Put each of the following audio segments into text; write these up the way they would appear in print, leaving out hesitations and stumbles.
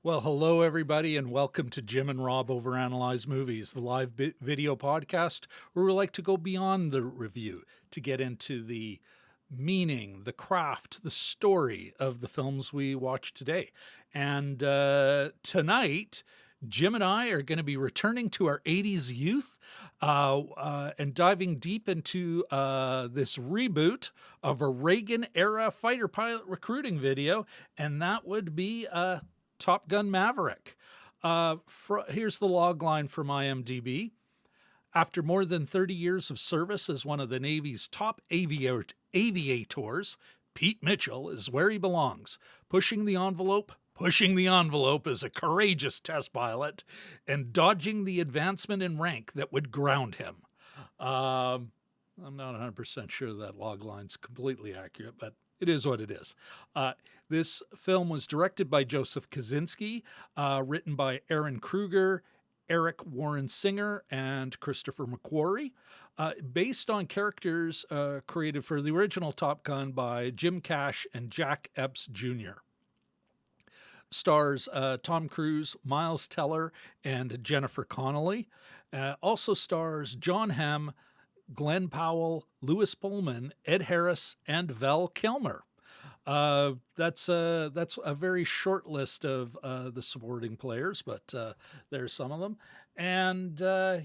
Well, hello, everybody, and welcome to Jim and Rob Overanalyze Movies, the live video podcast where we like to go beyond the review to get into the meaning, the craft, the story of the films we watch today. And tonight, Jim and I are going to be returning to our 80s youth and diving deep into this reboot of a Reagan era fighter pilot recruiting video, and that would be Top Gun Maverick. Here's the log line from IMDb. After more than 30 years of service as one of the Navy's top aviators, Pete Mitchell is where he belongs, pushing the envelope as a courageous test pilot and dodging the advancement in rank that would ground him. I'm not 100% sure that log line's completely accurate, but it is what it is. This film was directed by Joseph Kosinski, written by Ehren Kruger, Eric Warren Singer, and Christopher McQuarrie, based on characters created for the original Top Gun by Jim Cash and Jack Epps Jr. Stars Tom Cruise, Miles Teller, and Jennifer Connelly. Also stars John Hamm, Glen Powell, Lewis Pullman, Ed Harris, and Val Kilmer. That's a very short list of the supporting players, but there's some of them. And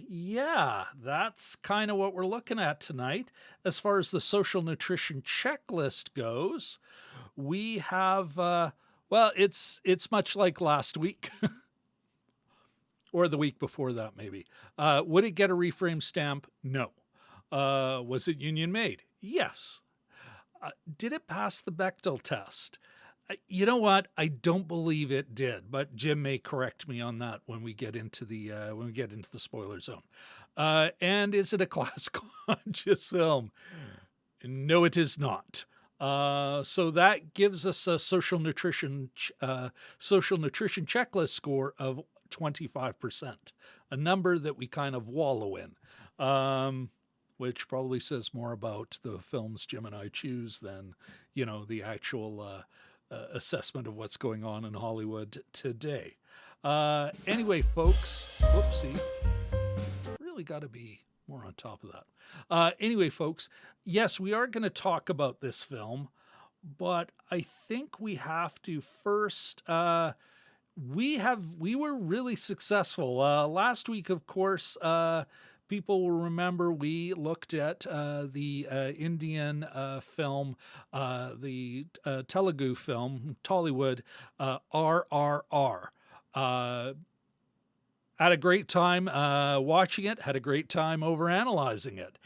yeah, that's kind of what we're looking at tonight. As far as the social nutrition checklist goes, we have, well, it's much like last week. Or the week before that, maybe. Would it get a reframe stamp? No. Was it union made? Yes. Did it pass the Bechdel test? You know what? I don't believe it did, but Jim may correct me on that when we get into the spoiler zone. And is it a class conscious film? No, it is not. So that gives us a social nutrition checklist score of 25%, a number that we kind of wallow in. Which probably says more about the films Jim and I choose than, the actual assessment of what's going on in Hollywood today. Anyway, folks, whoopsie, really got to be more on top of that. Anyway, folks, yes, we are going to talk about this film, but I think we have to first... we were really successful. Last week, of course, people will remember we looked at the Indian film, the Telugu film, Tollywood, RRR. Had a great time watching it, had a great time overanalyzing it.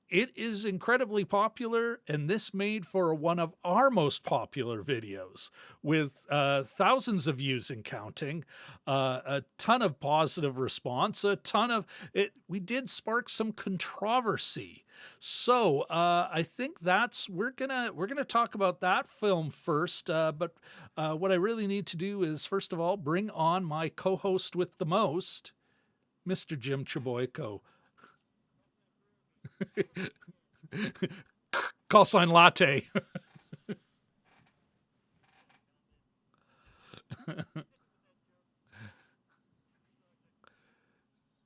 It is incredibly popular, and this made for one of our most popular videos with thousands of views and counting, a ton of positive response, a ton of it. We did spark some controversy. So I think we're gonna talk about that film first. But what I really need to do is, first of all, bring on my co-host with the most, Mr. Jim Chaboyko. Call sign latte.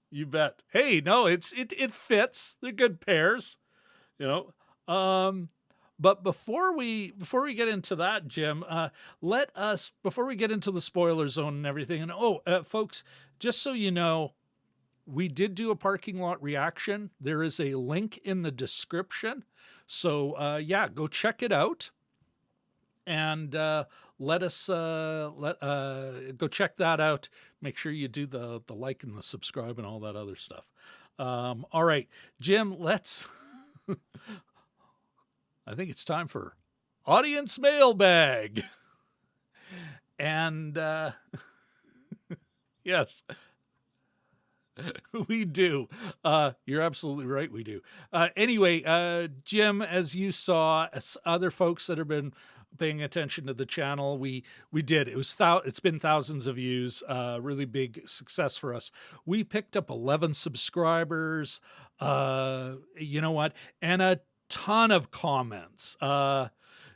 You bet. Hey, no, it fits. They're good pairs, But before we get into that, Jim, before we get into the spoiler zone and everything, and folks, just so you know, we did do a parking lot reaction. There is a link in the description. So, go check it out. And let us go check that out. Make sure you do the like and the subscribe and all that other stuff. All right, Jim, let's... I think it's time for audience mailbag. And yes... We do. You're absolutely right. We do. Anyway, Jim, as you saw, as other folks that have been paying attention to the channel, we did. It's been thousands of views. Really big success for us. We picked up 11 subscribers. You know what? And a ton of comments. And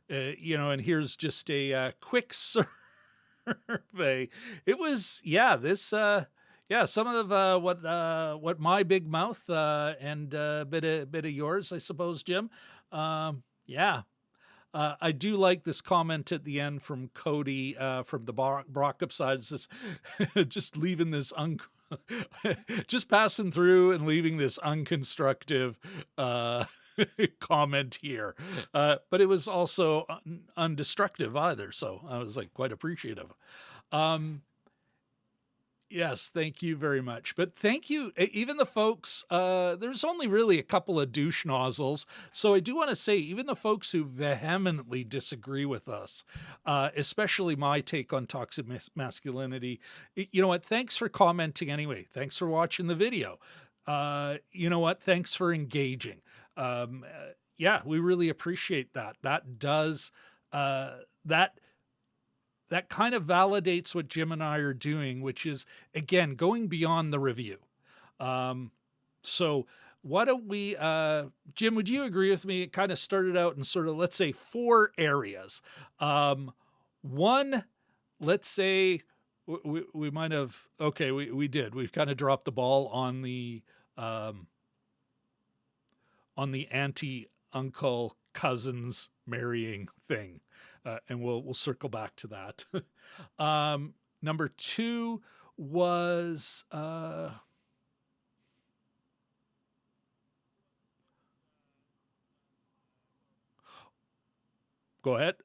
here's just a quick search. survey. It was, yeah, this, yeah, some of what my big mouth and bit of yours, I suppose, Jim. Yeah, I do like this comment at the end from Cody from the Brock side. It says, just leaving this just passing through and leaving this unconstructive comment here. But it was also undestructive either. So I was like quite appreciative. Yes, thank you very much. But thank you, even the folks, there's only really a couple of douche nozzles. So I do want to say, even the folks who vehemently disagree with us, especially my take on toxic masculinity, you know what? Thanks for commenting anyway. Thanks for watching the video. You know what? Thanks for engaging. Yeah, we really appreciate that. That does, that kind of validates what Jim and I are doing, which is, again, going beyond the review. So why don't we, Jim, would you agree with me? It kind of started out in sort of, let's say, 4 areas. One, let's say we might have, okay, we did. We've kind of dropped the ball on the auntie, uncle, cousins marrying thing. And we'll circle back to that. Number 2 was go ahead.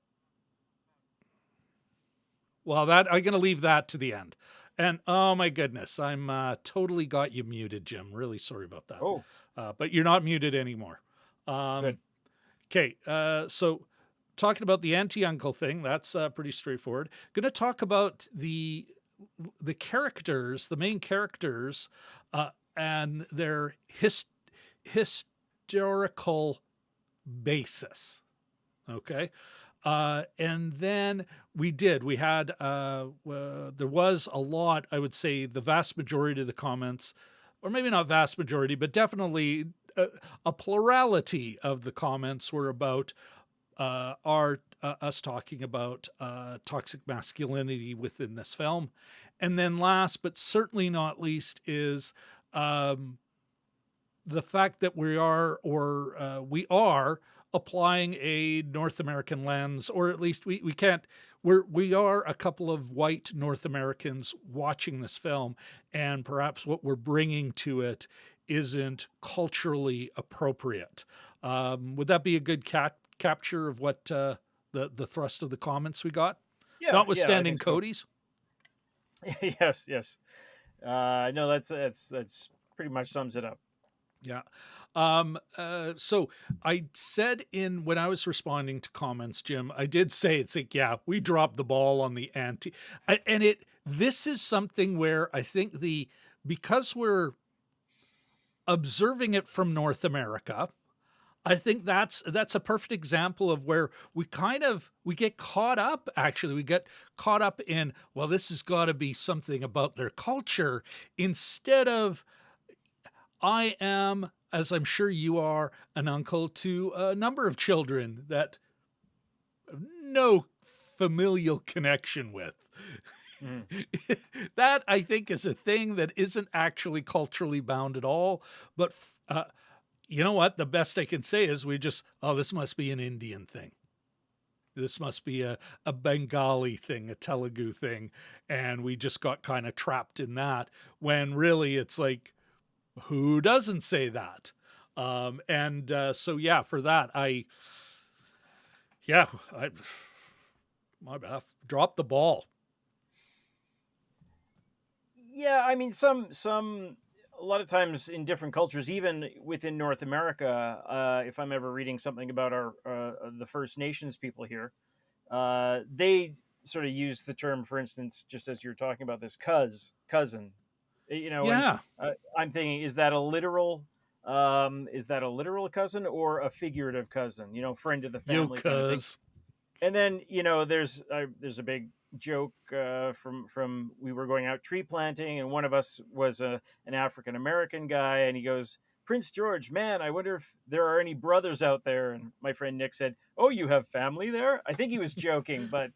Well, that I'm going to leave that to the end. And oh my goodness, I'm totally got you muted, Jim. Really sorry about that. Oh, but you're not muted anymore. good. Okay, so talking about the auntie-uncle thing, that's pretty straightforward. Going to talk about the characters, the main characters, and their historical basis. Okay. And then we had, there was a lot, I would say the vast majority of the comments, or maybe not vast majority, but definitely a plurality of the comments were about us talking about toxic masculinity within this film. And then last, but certainly not least, is the fact that we are applying a North American lens, or at least we are a couple of white North Americans watching this film, and perhaps what we're bringing to it isn't culturally appropriate. Would that be a good capture of what the thrust of the comments we got? Yeah, Notwithstanding so. Cody's. Yes. No, that's pretty much sums it up. Yeah. So I said when I was responding to comments, Jim, I did say, it's like, yeah, we dropped the ball on the anti, and this is something where I think because we're observing it from North America, I think that's a perfect example of where we get caught up. Actually, we get caught up in, well, this has got to be something about their culture, instead of, I am, as I'm sure you are, an uncle to a number of children that have no familial connection with. That, I think, is a thing that isn't actually culturally bound at all. But you know what? The best I can say is this must be an Indian thing. This must be a Bengali thing, a Telugu thing. And we just got kind of trapped in that, when really it's like, who doesn't say that? So yeah, for that, I my bad, dropped the ball. Yeah, I mean, a lot of times in different cultures, even within North America, if I'm ever reading something about the First Nations people here, they sort of use the term, for instance, just as you're talking about this, cousin. You know, yeah. And, I'm thinking, is that a literal cousin or a figurative cousin? You know, friend of the family. Kind of thing. And then, you know, there's a big joke from we were going out tree planting, and one of us was an African American guy, and he goes, "Prince George, man, I wonder if there are any brothers out there." And my friend Nick said, "Oh, you have family there?" I think he was joking, but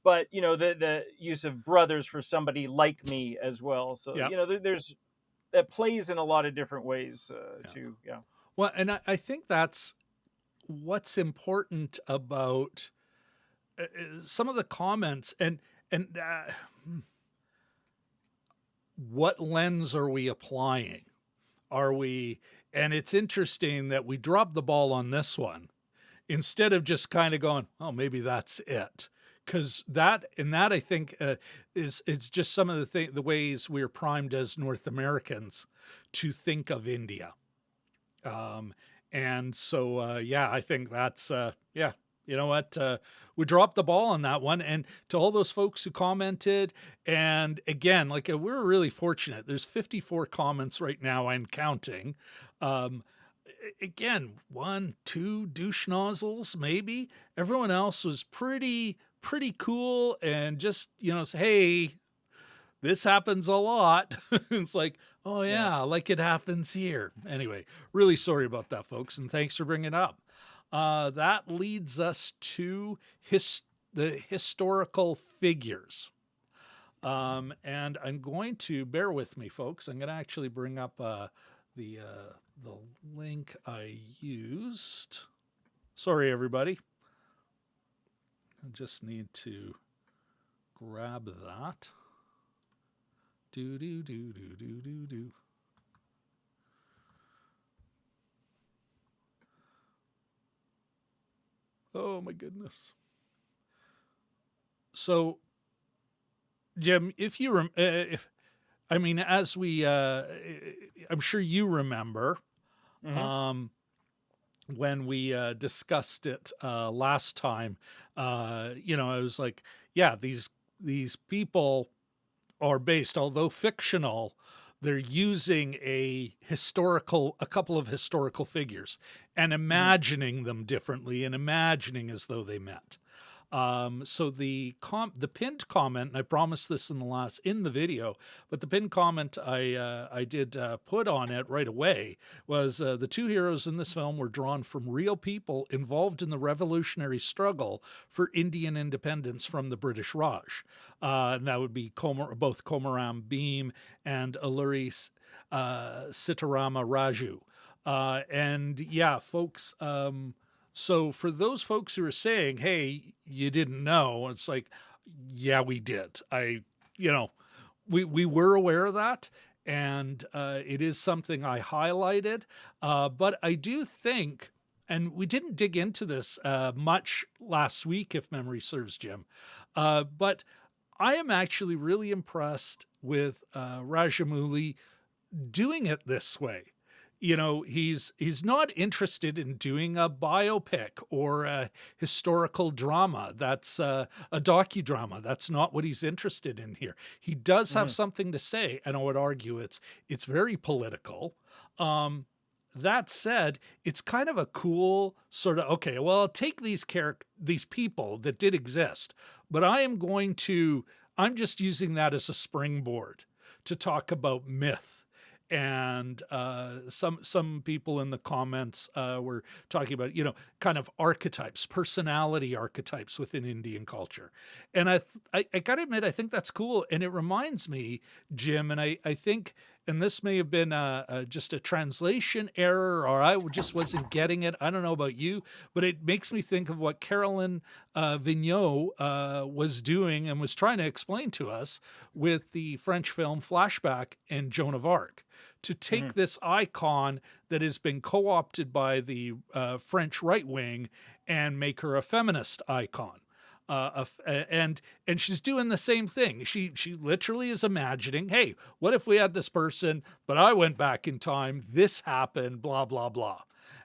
but the use of brothers for somebody like me as well. So Yeah. there's that plays in a lot of different ways Yeah. too. Yeah. Well, and I think that's what's important about some of the comments and what lens are we applying? Are we, and it's interesting that we dropped the ball on this one instead of just kind of going, oh, maybe that's it. Because that I think is it's just some of the ways we're primed as North Americans to think of India. And so, yeah, I think that's, yeah, you know what? We dropped the ball on that one. And to all those folks who commented, and again, like we're really fortunate. There's 54 comments right now and counting. Again, 1, 2 douche nozzles, maybe. Everyone else was pretty cool and just, say, hey, this happens a lot. It's like, oh yeah, like it happens here. Anyway, really sorry about that, folks, and thanks for bringing it up. That leads us to the historical figures. And I'm going to, bear with me, folks. I'm going to actually bring up the link I used. Sorry, everybody. I just need to grab that. Do. Oh my goodness. So, Jim, if you as we, I'm sure you remember, when we discussed it last time, I was like, yeah, these people are based, although fictional, they're using a couple of historical figures and imagining them differently and imagining as though they met. So the pinned comment, and I promised this in the video, but the pinned comment I did put on it right away was the two heroes in this film were drawn from real people involved in the revolutionary struggle for Indian independence from the British Raj. And that would be both Komaram Bhim and Alluri Sitarama Raju. And yeah, folks, so for those folks who are saying, hey, you didn't know, it's like, yeah, we did. We were aware of that. And it is something I highlighted. But I do think, and we didn't dig into this much last week, if memory serves, Jim, but I am actually really impressed with Rajamouli doing it this way. He's not interested in doing a biopic or a historical drama. That's a docudrama. That's not what he's interested in here. He does have something to say, and I would argue it's very political. That said, it's kind of a cool sort of, okay, well, I'll take these people that did exist, but I'm just using that as a springboard to talk about myth. And some people in the comments were talking about, kind of archetypes, personality archetypes within Indian culture. And I got to admit, I think that's cool. And it reminds me, Jim, and I think, and this may have been just a translation error, or I just wasn't getting it. I don't know about you, but it makes me think of what Caroline Vigneault was doing and was trying to explain to us with the French film Flashback and Joan of Arc, to take this icon that has been co-opted by the French right wing and make her a feminist icon. And she's doing the same thing. She literally is imagining, hey, what if we had this person, but I went back in time, this happened, blah, blah, blah.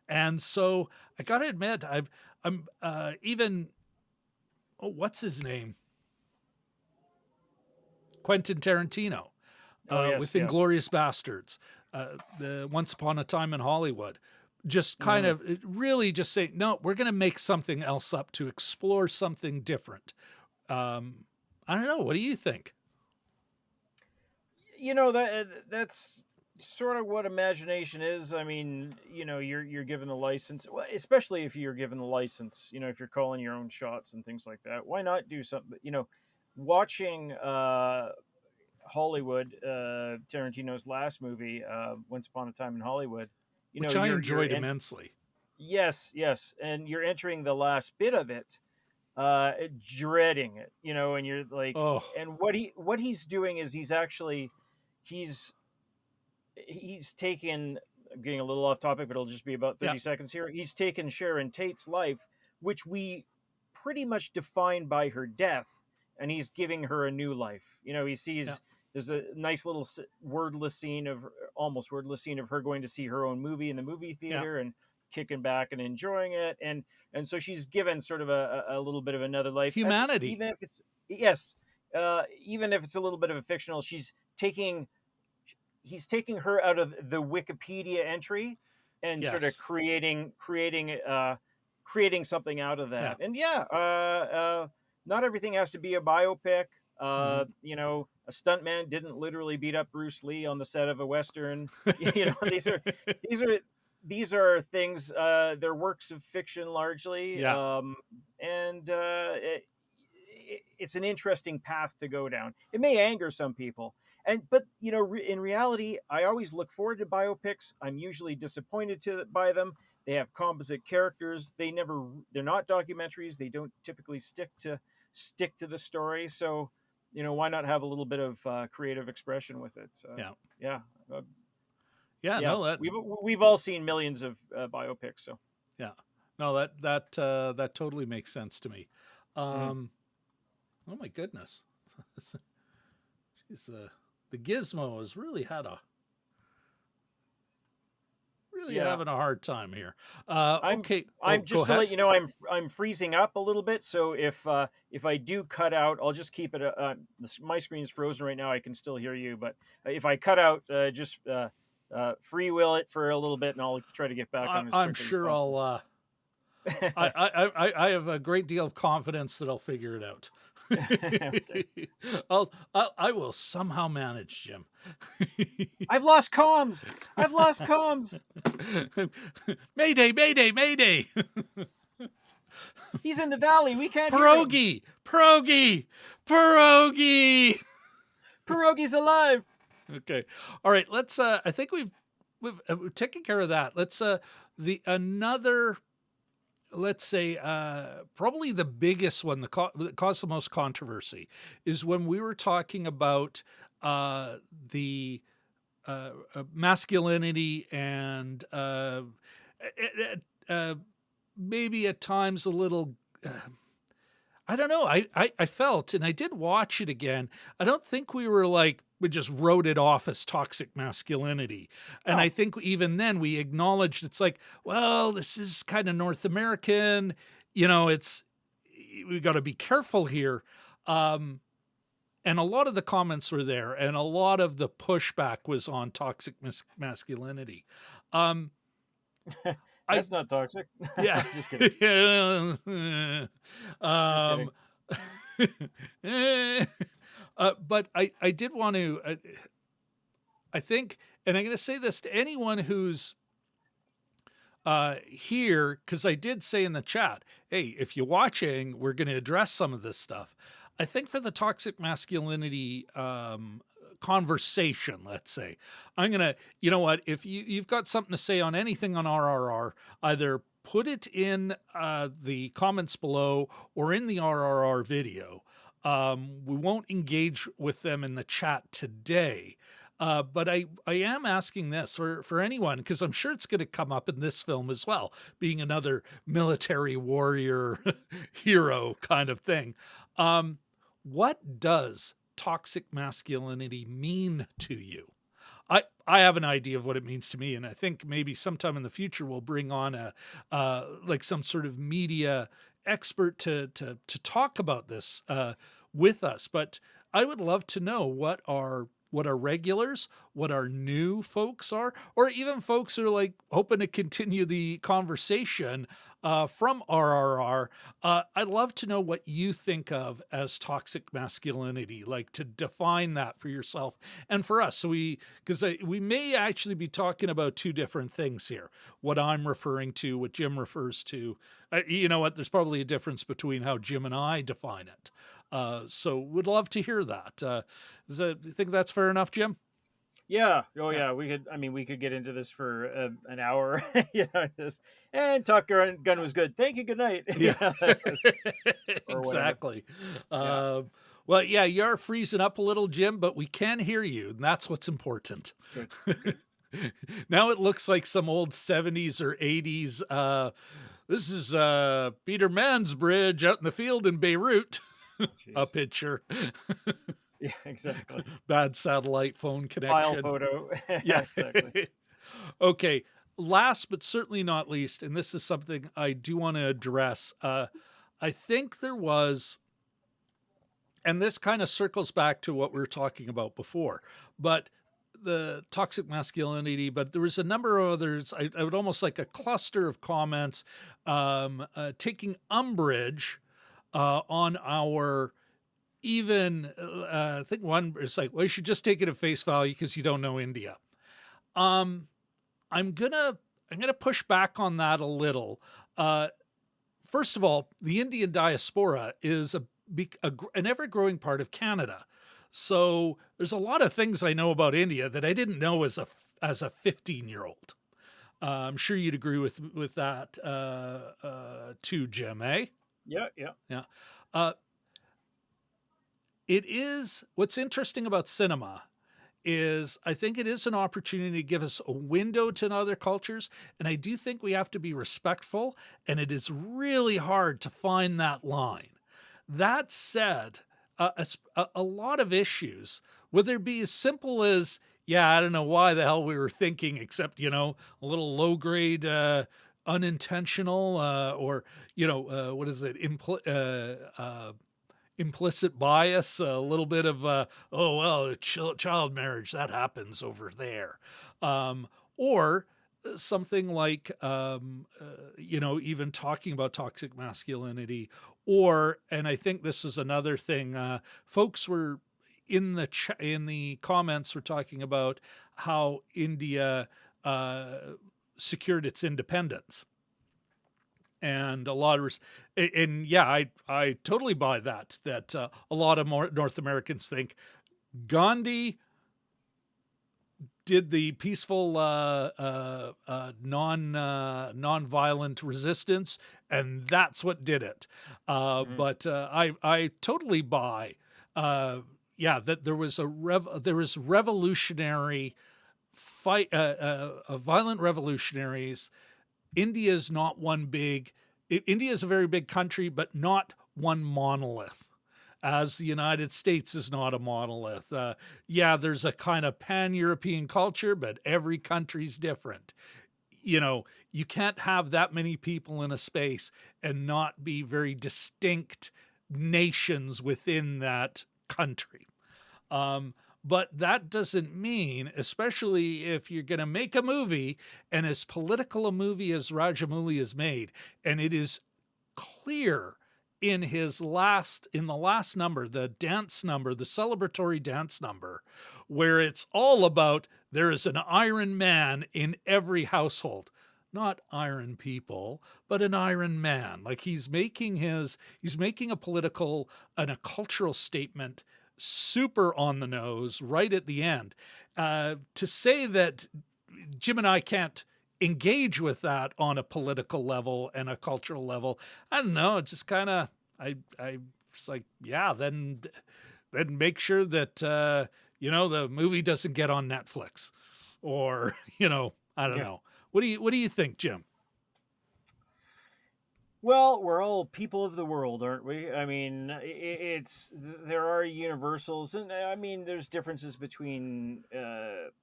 And so I got to admit, I'm even, what's his name? Quentin Tarantino. With Inglourious Bastards, the Once Upon a Time in Hollywood, just kind of really just say, no, we're going to make something else up to explore something different. I don't know. What do you think? That's sort of what imagination is. I mean, you're given the license, well, especially if you're given the license. If you're calling your own shots and things like that, why not do something? Watching Hollywood, Tarantino's last movie, Once Upon a Time in Hollywood. which I You're enjoyed in. immensely. Yes, yes, and you're entering the last bit of it, dreading it. And you're like, Oh, and what he's doing is he's he's taken, I'm getting a little off topic, but it'll just be about yeah, 30 seconds here. He's taken Sharon Tate's life, which we pretty much defined by her death, and he's giving her a new life. He yeah, sees there's a nice little wordless scene of almost wordless scene of her going to see her own movie in the movie yeah. theater and kicking back and enjoying it, and so she's given sort of a little bit of another life, as Humanity. even if it's, yes, even if it's a little bit of a fictional, taking he's taking her out of the Wikipedia entry and sort of Yes. creating something out of Yeah. that. And yeah, not everything has to be a biopic. Hmm. A stuntman didn't literally beat up Bruce Lee on the set of a Western. These are these are these are things. They're works of fiction largely, Yeah. and it's an interesting path to go down. It may anger some people, but in reality, I always look forward to biopics. I'm usually disappointed by them. They have composite characters. They're not documentaries. They don't typically stick to the story. So, why not have a little bit of creative expression with it? Yeah. Yeah, uh, Yeah. yeah. No, that. We've all seen millions of biopics. So, Yeah. No, that totally makes sense to me. mhm. Oh my goodness. Jeez, the gizmo has really Yeah. having a hard time here. I'm Okay. Oh, I'm go just to ahead. let you know, I'm freezing up a little bit. So if I do cut out, I'll just keep it. My screen's frozen right now. I can still hear you, but if I cut out, just free will it for a little bit, and I'll try to get back on as I'm quickly as sure possible. I have a great deal of confidence that I'll figure it out. Okay. I will somehow manage, Jim. I've lost comms. I've lost comms. Mayday, mayday, mayday. He's in the valley. We can't hear him. Pierogi. Pierogi's alive. Okay. All right, let's I think we've taken care of that. Let's the another, let's say, probably the biggest one that caused the most controversy is when we were talking about the masculinity and maybe at times a little. I don't know. I felt, and I did watch it again. I don't think we just wrote it off as toxic masculinity. And No. I think even then we acknowledged it's like, well, this is kind of North American. We got to be careful here. And a lot of the comments were there, and a lot of the pushback was on toxic masculinity. That's not toxic. Yeah. Just kidding. um, but I did want to, I think, and I'm going to say this to anyone who's here, because I did say in the chat, hey, if you're watching, we're going to address some of this stuff. I think for the toxic masculinity conversation, let's say, I'm gonna, you know what, if you've got something to say on anything on RRR, either put it in the comments below or in the RRR video. We won't engage with them in the chat today. But I am asking this for anyone, because I'm sure it's going to come up in this film as well, being another military warrior hero kind of thing. What does toxic masculinity mean to you? I have an idea of what it means to me, and I think maybe sometime in the future we'll bring on like some sort of media expert to talk about this with us. But I would love to know what our regulars, what our new folks are, or even folks who are like hoping to continue the conversation. from RRR. I'd love to know what you think of as toxic masculinity, like to define that for yourself and for us. So because we may actually be talking about two different things here. What I'm referring to, what Jim refers to. You know what? There's probably a difference between how Jim and I define it. So would love to hear that. Do you think that's fair enough, Jim? Yeah. Oh, yeah. We could get into this for an hour. And Top Gun was good. Thank you. Good night. Yeah, Or whatever. exactly. Yeah. Well, yeah, you're freezing up a little, Jim, but we can hear you, and that's what's important. Good. Good. Now it looks like some old 70s or 80s. This is Peter Mansbridge out in the field in Beirut. A Jeez. picture. Yeah, exactly. Bad satellite phone File connection. photo. Yeah. Exactly. Okay. Last but certainly not least, and this is something I do want to address. I think there was, and this kind of circles back to what we were talking about before, but the toxic masculinity, but there was a number of others. I would almost like a cluster of comments taking umbrage on our even, I think one is like, well, you should just take it at face value because you don't know India. I'm gonna push back on that a little. First of all, the Indian diaspora is an ever-growing part of Canada. So there's a lot of things I know about India that I didn't know as a 15-year-old. I'm sure you'd agree with that too, Jim, eh? Yeah. Yeah. Yeah. It is, what's interesting about cinema is I think it is an opportunity to give us a window to other cultures. And I do think we have to be respectful, and it is really hard to find that line. That said, a lot of issues, whether it be as simple as, yeah, I don't know why the hell we were thinking, except, a little low grade, unintentional, or, what is it? Implicit bias, a little bit of, oh, well, child marriage, that happens over there. Or something like, even talking about toxic masculinity, and I think this is another thing, folks were in the comments were talking about how India secured its independence. And a lot of, and yeah, I totally buy that a lot of North Americans think Gandhi did the peaceful, non-violent resistance, and that's what did it. But I totally buy, that there was revolutionary fight, violent revolutionaries. India is not one big. India is a very big country, but not one monolith. As the United States is not a monolith. There's a kind of pan-European culture, but every country's different. You can't have that many people in a space and not be very distinct nations within that country. But that doesn't mean, especially if you're going to make a movie, and as political a movie as Rajamouli has made, and it is clear in the last number, the dance number, the celebratory dance number, where it's all about there is an Iron Man in every household. Not iron people, but an Iron Man. Like he's making a political and a cultural statement super on the nose right at the end. To say that Jim and I can't engage with that on a political level and a cultural level, I don't know. It's just kind of, it's like, yeah, then make sure that, the movie doesn't get on Netflix or, I don't know. What do you think, Jim? Well, we're all people of the world, aren't we? I mean, there are universals, and I mean, there's differences between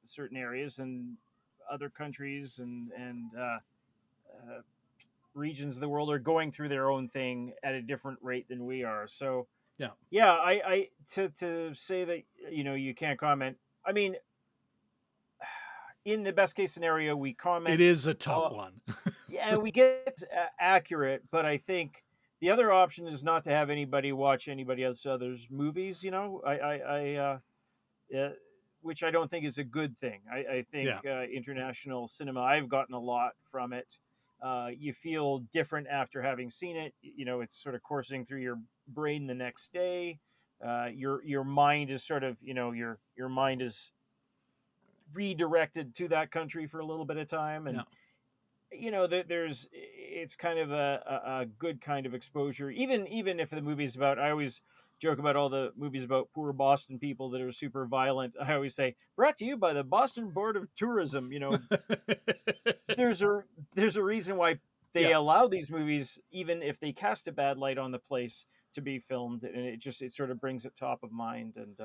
certain areas and other countries and regions of the world are going through their own thing at a different rate than we are. So, I to say that you can't comment. I mean, in the best case scenario, we comment. It is a tough one. Yeah, we get accurate, but I think the other option is not to have anybody watch anybody else's movies. Uh, which I don't think is a good thing. I think Yeah. international cinema, I've gotten a lot from it. You feel different after having seen it. It's sort of coursing through your brain the next day. Your mind is sort of, your mind is redirected to that country for a little bit of time, and Yeah. there's it's kind of a good kind of exposure, even if the movie is about, I always joke about all the movies about poor Boston people that are super violent. I always say, brought to you by the Boston Board of Tourism. There's a there's a reason why they Yeah. allow these movies, even if they cast a bad light on the place, to be filmed, and it sort of brings it top of mind. And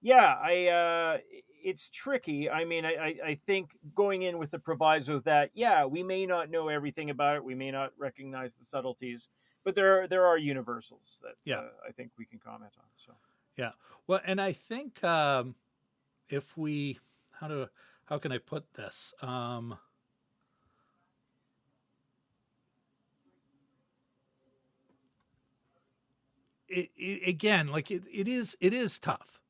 yeah, it's tricky. I mean, I think going in with the proviso that, yeah, we may not know everything about it, we may not recognize the subtleties, but there are universals that Yeah. I think we can comment on. So Yeah. Well, and I think if we, how can I put this? Again, like it is tough.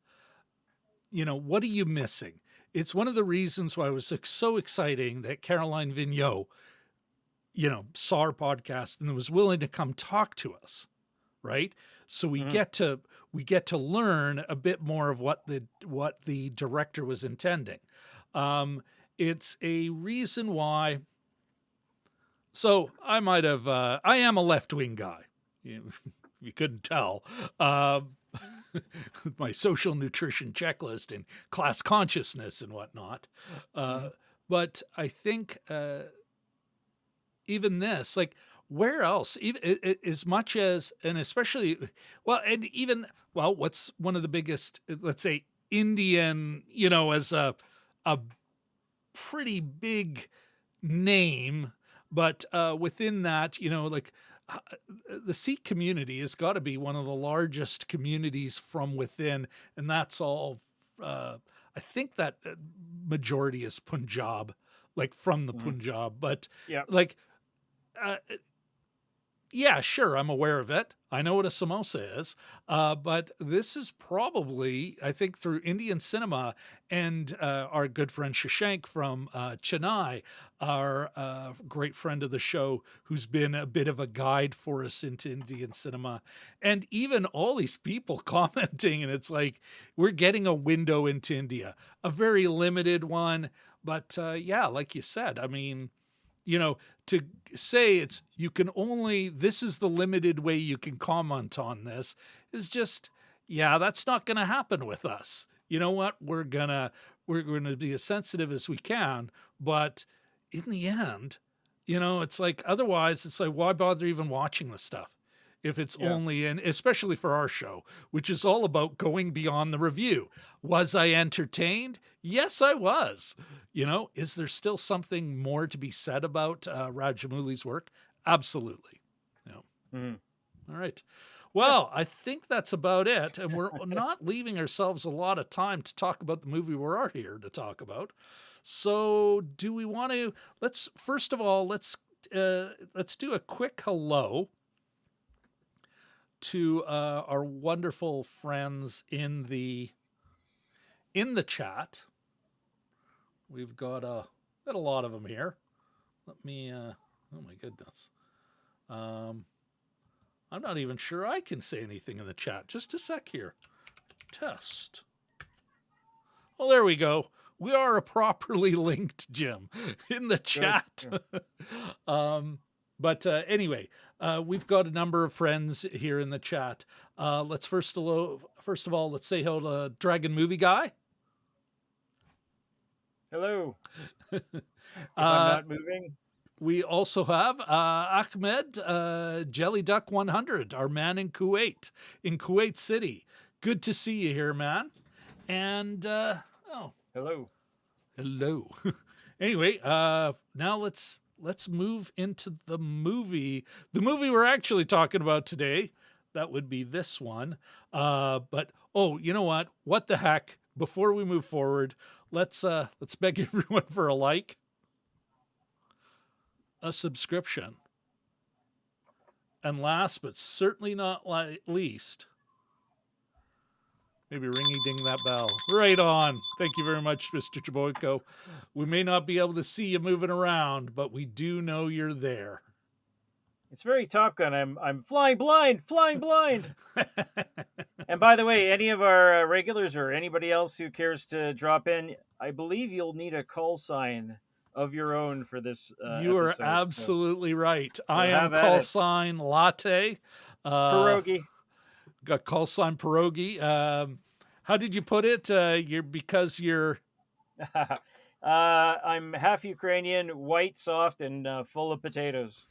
What are you missing? It's one of the reasons why it was like so exciting that Caroline Vigneault, saw our podcast and was willing to come talk to us, right? So we mhm. get to learn a bit more of what the director was intending. It's a reason why. So I am a left wing guy. You couldn't tell. My social nutrition checklist and class consciousness and whatnot. Uh, Mhm. but I think even this, like, where else, even as much as, and especially, well, and even, well, what's one of the biggest, let's say, Indian, as a pretty big name, but within that, like, uh, the Sikh community has got to be one of the largest communities from within, and that's all. Uh, I think that majority is Punjab, like from the Mhm. Punjab, but Yeah. like, uh, yeah, sure, I'm aware of it. I know what a samosa is, but this is probably, I think, through Indian cinema and our good friend Shashank from Chennai, our great friend of the show, who's been a bit of a guide for us into Indian cinema, and even all these people commenting, and it's like we're getting a window into India, a very limited one, but yeah, like you said, I mean, you know, to say it's you can only this is the limited way you can comment on this is just, yeah, that's not going to happen with us. You know what? We're going to be as sensitive as we can, but in the end, it's like otherwise it's like why bother even watching the stuff if it's Yeah. only, and especially for our show, which is all about going beyond the review. Was I entertained? Yes, I was. Is there still something more to be said about Rajamouli's work? Absolutely. Yeah. Mhm. All right. Yeah. Well, I think that's about it. And we're not leaving ourselves a lot of time to talk about the movie we are here to talk about. So, do we want to? Let's first of all let's do a quick hello to our wonderful friends in the chat. We've got a lot of them here. Let me. Oh my goodness. Um, I'm not even sure I can say anything in the chat. Just a sec here. Test. Well, there we go. We are a properly linked Jim in the Good. chat. Yeah. But anyway, we've got a number of friends here in the chat. Let's first of all, let's say hello to Dragon Movie Guy. Hello. If I'm Uh, not moving. we also have Ahmed Jelly Duck 100, our man in Kuwait City. Good to see you here, man. And oh, Hello. hello. Anyway, now let's move into the movie. The movie we're actually talking about today. That would be this one. But oh, you know what? What the heck? Before we move forward, let's beg everyone for a like. a subscription. And last but certainly not least, maybe ringy-ding that bell. Right on. Thank you very much, Mr. Chaboyko. We may not be able to see you moving around, but we do know you're there. It's very Top Gun. I'm flying blind. And by the way, any of our regulars or anybody else who cares to drop in, I believe you'll need a call sign of your own for this you are episode. absolutely right. So I am call sign Latte. Pierogi. Got call sign Pierogi. How did you put it? You're I'm half Ukrainian, white, soft, and full of potatoes.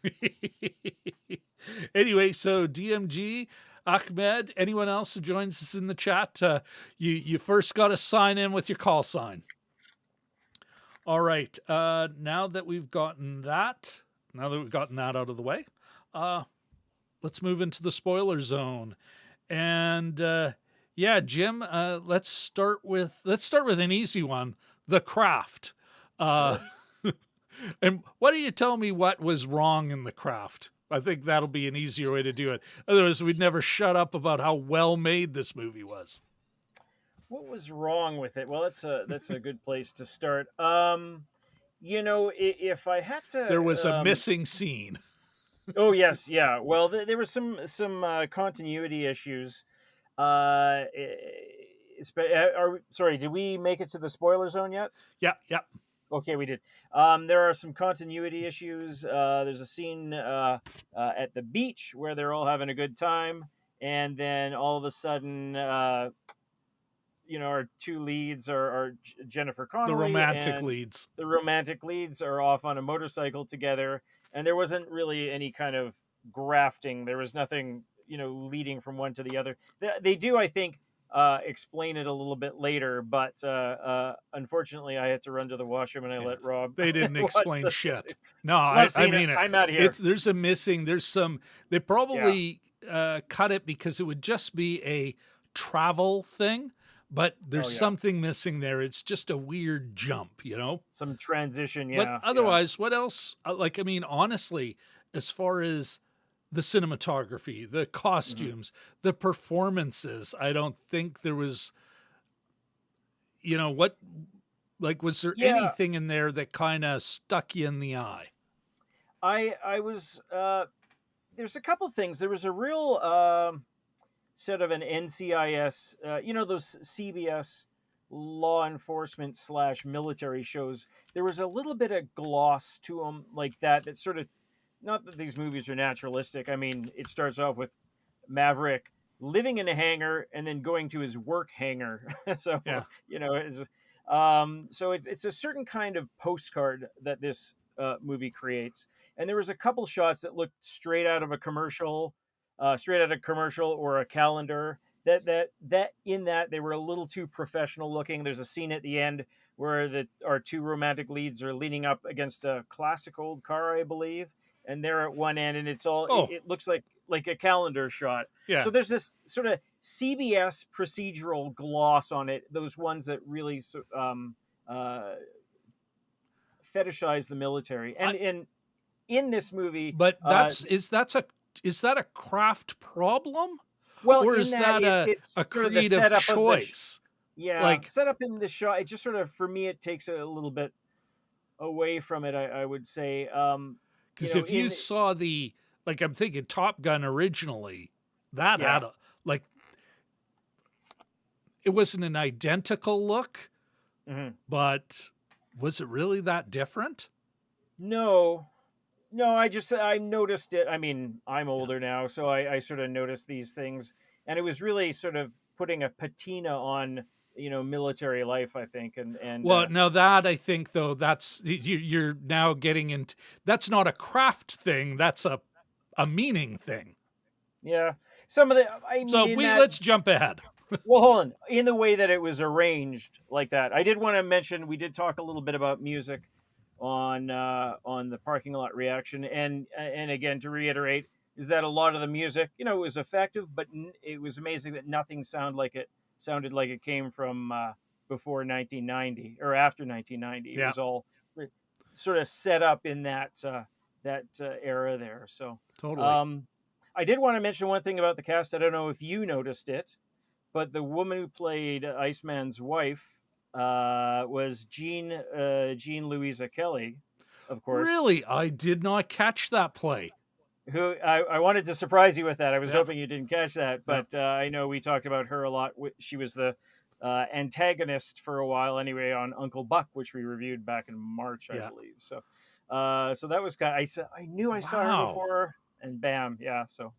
Anyway, so DMG, Ahmed, anyone else who joins us in the chat, you first got to sign in with your call sign. All right. Now that we've gotten that out of the way, let's move into the spoiler zone. And yeah, Jim, let's start with an easy one, The Craft. Sure. And why don't you tell me what was wrong in The Craft? I think that'll be an easier way to do it. Otherwise, we'd never shut up about how well made this movie was. What was wrong with it? Well, that's a good place to start. If I had to, there was a missing scene. Oh yes, yeah. Well, there were some continuity issues. Sorry, did we make it to the spoiler zone yet? Yeah. Okay, we did. There are some continuity issues. There's a scene at the beach where they're all having a good time, and then all of a sudden, our two leads are Jennifer Connelly. The romantic leads. The romantic leads are off on a motorcycle together, and there wasn't really any kind of grafting. There was nothing, leading from one to the other. They do, I think, explain it a little bit later, but unfortunately I had to run to the washroom and I let Rob. They didn't explain shit. No, I mean it. I'm out of here. There's some, they probably cut it because it would just be a travel thing, but there's something missing there. It's just a weird jump, Some transition, But otherwise, what else? Honestly, as far as the cinematography, the costumes, the performances, I don't think there was, was there anything in there that kind of stuck you in the eye? I was, there's a couple things. There was a real sort of an NCIS, those CBS law enforcement / military shows. There was a little bit of gloss to them like that sort of, not that these movies are naturalistic. I mean, it starts off with Maverick living in a hangar and then going to his work hangar. So, so it's a certain kind of postcard that this movie creates. And there was a couple shots that looked straight out of a commercial or a calendar that they were a little too professional looking. There's a scene at the end where our two romantic leads are leaning up against a classic old car, I believe. And they're at one end, and it's all it looks like a calendar shot. Yeah. So there's this sort of CBS procedural gloss on it. Those ones that really fetishize the military. And in this movie, but is that a craft problem? Well, or is that a creative choice? Set up in the shot. It just sort of, for me, it takes a little bit away from it. I would say. Because if you saw I'm thinking Top Gun originally, that had it wasn't an identical look, but was it really that different? No, I noticed it. I mean, I'm older now, so I sort of noticed these things, and it was really sort of putting a patina on military life, I think. And now that I think though, that's you're now getting into, that's not a craft thing, that's a meaning thing. Yeah, some of the let's jump ahead. Well, hold on. In the way that it was arranged like that, I did want to mention, we did talk a little bit about music on the parking lot reaction, and again, to reiterate, is that a lot of the music, was effective, but it was amazing that nothing sounded like it came from before 1990 or after 1990. It was all sort of set up in that era there. So, Totally. I did want to mention one thing about the cast. I don't know if you noticed it, but the woman who played Iceman's wife was Jean Louisa Kelly, of course. Really? I did not catch that play. Who I wanted to surprise you with that. I was Yeah. hoping you didn't catch that, but I know we talked about her a lot. She was the antagonist for a while, anyway, on Uncle Buck, which we reviewed back in March, I believe. So, so that was kind. I knew I saw her before, and bam, yeah. So,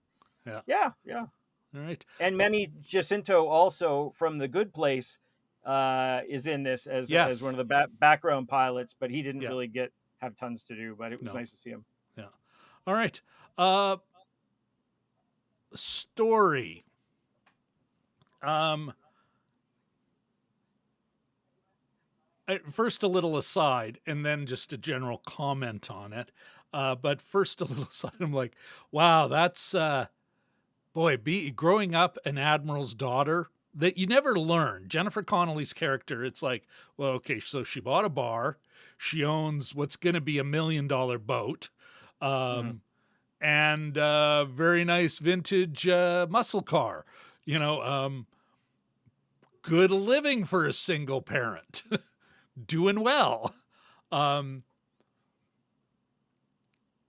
yeah. All right. And Manny Jacinto, also from The Good Place, is in this as one of the background pilots, but he didn't really have tons to do. But it was nice to see him. Yeah. All right. Story. First, a little aside, and then just a general comment on it. But first, a little aside. I'm like, wow, that's growing up an admiral's daughter that you never learn. Jennifer Connelly's character, it's like, well, okay, so she bought a bar, she owns what's going to be $1 million boat, and very nice vintage muscle car. Good living for a single parent, doing well.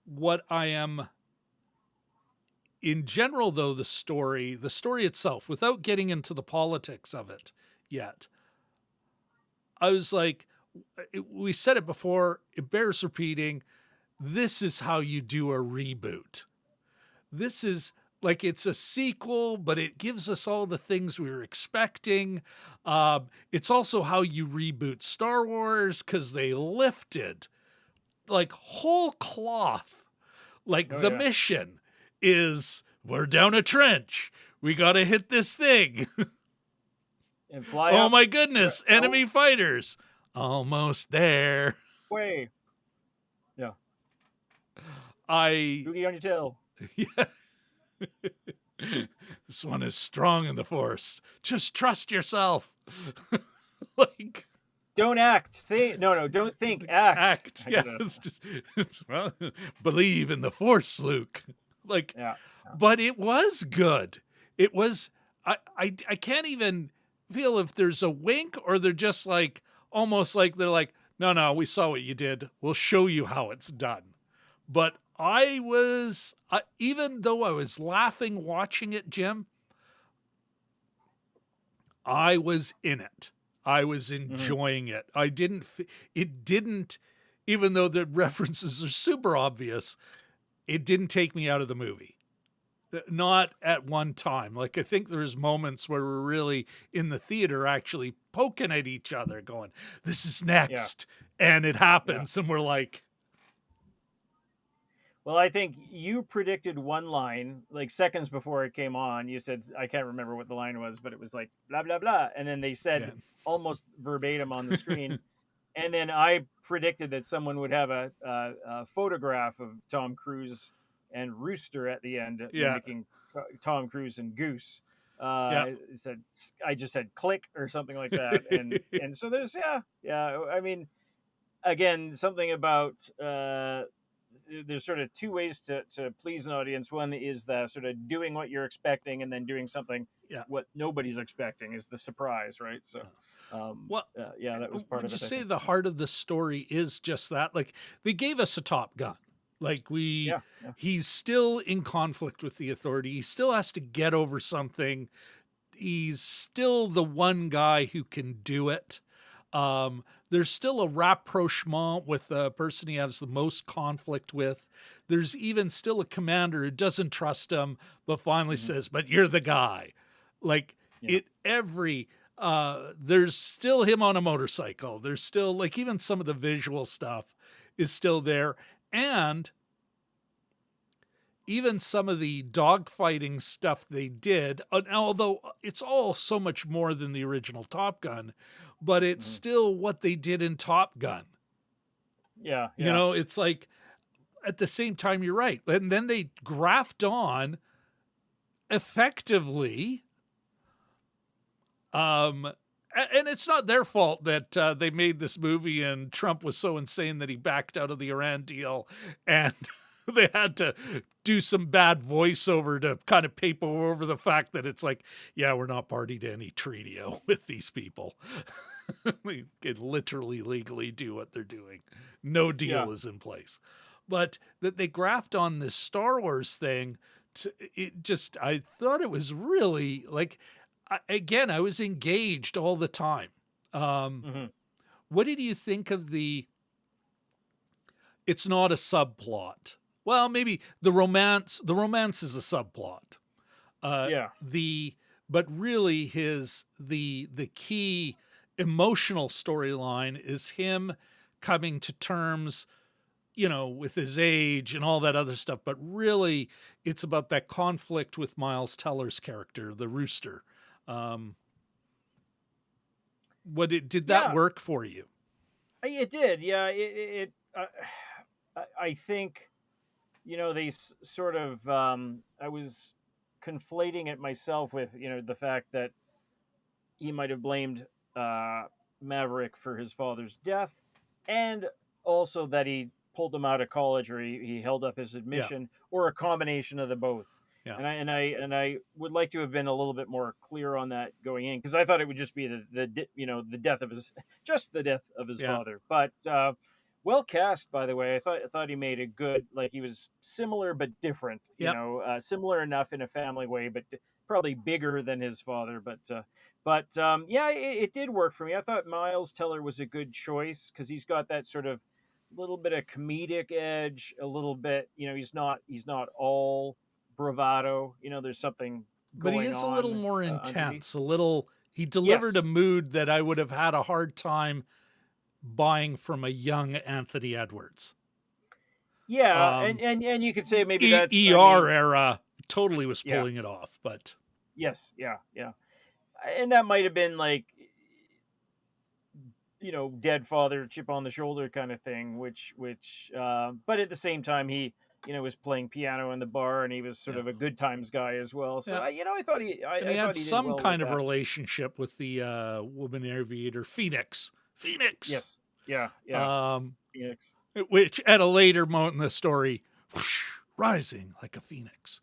What I am, in general, though, the story itself, without getting into the politics of it yet, I was like, we said it before, it bears repeating. This is how you do a reboot. This is like, it's a sequel, but it gives us all the things we were expecting. It's also how you reboot Star Wars, because they lifted like whole cloth. Like mission is, we're down a trench. We got to hit this thing. And fly oh up. My goodness. Enemy fighters. Almost there. Way. Yeah. Booty on your tail. Yeah. This one is strong in the Force. Just trust yourself. Like, don't act. Don't think. Act. Yeah. It's just, well, believe in the Force, Luke. Like, but it was good. It was. I can't even feel if there's a wink or they're just like, almost like they're like, no, we saw what you did. We'll show you how it's done. But I was, even though I was laughing watching it, Jim, I was in it. I was enjoying it. It didn't, even though the references are super obvious, it didn't take me out of the movie. Not at one time. Like, I think there's moments where we're really in the theater actually poking at each other going, this is next. And it happens. And we're like, well, I think you predicted one line, like seconds before it came on. You said, I can't remember what the line was, but it was like, blah, blah, blah. And then they said almost verbatim on the screen. And then I predicted that someone would have a photograph of Tom Cruise and Rooster at the end, mimicking Tom Cruise and Goose. It said, I just said click or something like that. And so there's, I mean, again, something about, there's sort of two ways to please an audience. One is the sort of doing what you're expecting and then doing something what nobody's expecting is the surprise, right? So, that was part of it. Would you say the heart of the story is just that? Like, they gave us a Top Gun. Like, he's still in conflict with the authority. He still has to get over something. He's still the one guy who can do it. There's still a rapprochement with the person he has the most conflict with. There's even still a commander who doesn't trust him, but finally says, but you're the guy. Like, there's still him on a motorcycle. There's still, like, even some of the visual stuff is still there. And even some of the dogfighting stuff they did, although it's all so much more than the original Top Gun, but it's still what they did in Top Gun. Yeah. You know, it's like, at the same time, you're right. And then they graft on effectively, and it's not their fault that they made this movie and Trump was so insane that he backed out of the Iran deal and they had to do some bad voiceover to kind of paper over the fact that it's like, yeah, we're not party to any treaty with these people. They can literally legally do what they're doing. No deal Yeah. is in place. But that they graphed on this Star Wars thing, I thought it was really like, again, I was engaged all the time. Hmm. What did you think of it's not a subplot? Well, maybe the romance is a subplot. Uh, Yeah. but really the key emotional storyline is him coming to terms, with his age and all that other stuff. But really, it's about that conflict with Miles Teller's character, the rooster. Um, did that Yeah. work for you? It did. Yeah. I think, they sort of, I was conflating it myself with, the fact that he might have blamed uh, Maverick for his father's death, and also that he pulled him out of college, or he held up his Yeah, admission, or a combination of the both. yeah, And I would like to have been a little bit more clear on that going in, because I thought it would just be the death of his just the death of his yeah, father. But well cast, by the way. I thought he made a good, like, he was similar but different. yep. Similar enough in a family way, but probably bigger than his father. But yeah, it did work for me. I thought Miles Teller was a good choice, because he's got that sort of little bit of comedic edge, a little bit. He's not all bravado. There's something But he going is a little on more underneath. intense. He delivered a Yes. mood that I would have had a hard time buying from a young Anthony Edwards. Yeah, and Um, and you could say maybe that's. I ER mean, era totally was yeah. pulling it off, but Yes. Yeah. Yeah. And that might have been like, dead father, chip on the shoulder kind of thing, but at the same time, he, was playing piano in the bar, and he was sort yeah, of a good times guy as well. So yeah. I thought he, And he I had thought he did some well with kind of that. relationship with the woman aviator Phoenix. Phoenix. Yes. Yeah. Yeah. Um, Phoenix. which at a later moment in the story, whoosh, rising like a phoenix.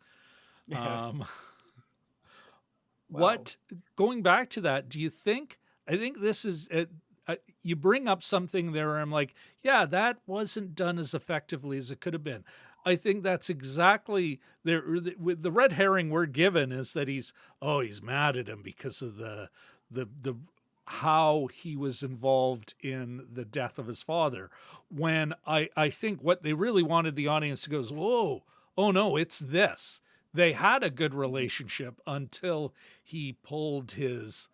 Yes. Um, Wow. what going back to that, do you think? I think this is you bring up something there where I'm like, yeah, that wasn't done as effectively as it could have been. I think that's exactly there. With the red herring we're given is that he's mad at him because of the how he was involved in the death of his father. When I think what they really wanted the audience to go is, whoa, oh no, it's this. They had a good Mhm. relationship until he pulled his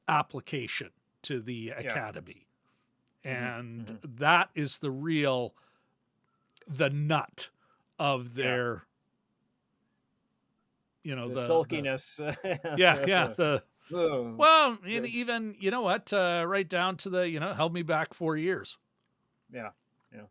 application to the Yeah. academy. Hmm. And Hmm. that is the nut of Yeah. their, The the sulkiness. yeah, the Oh, well, and the, even, what, right down to the, held me back 4 years, yeah. Yeah.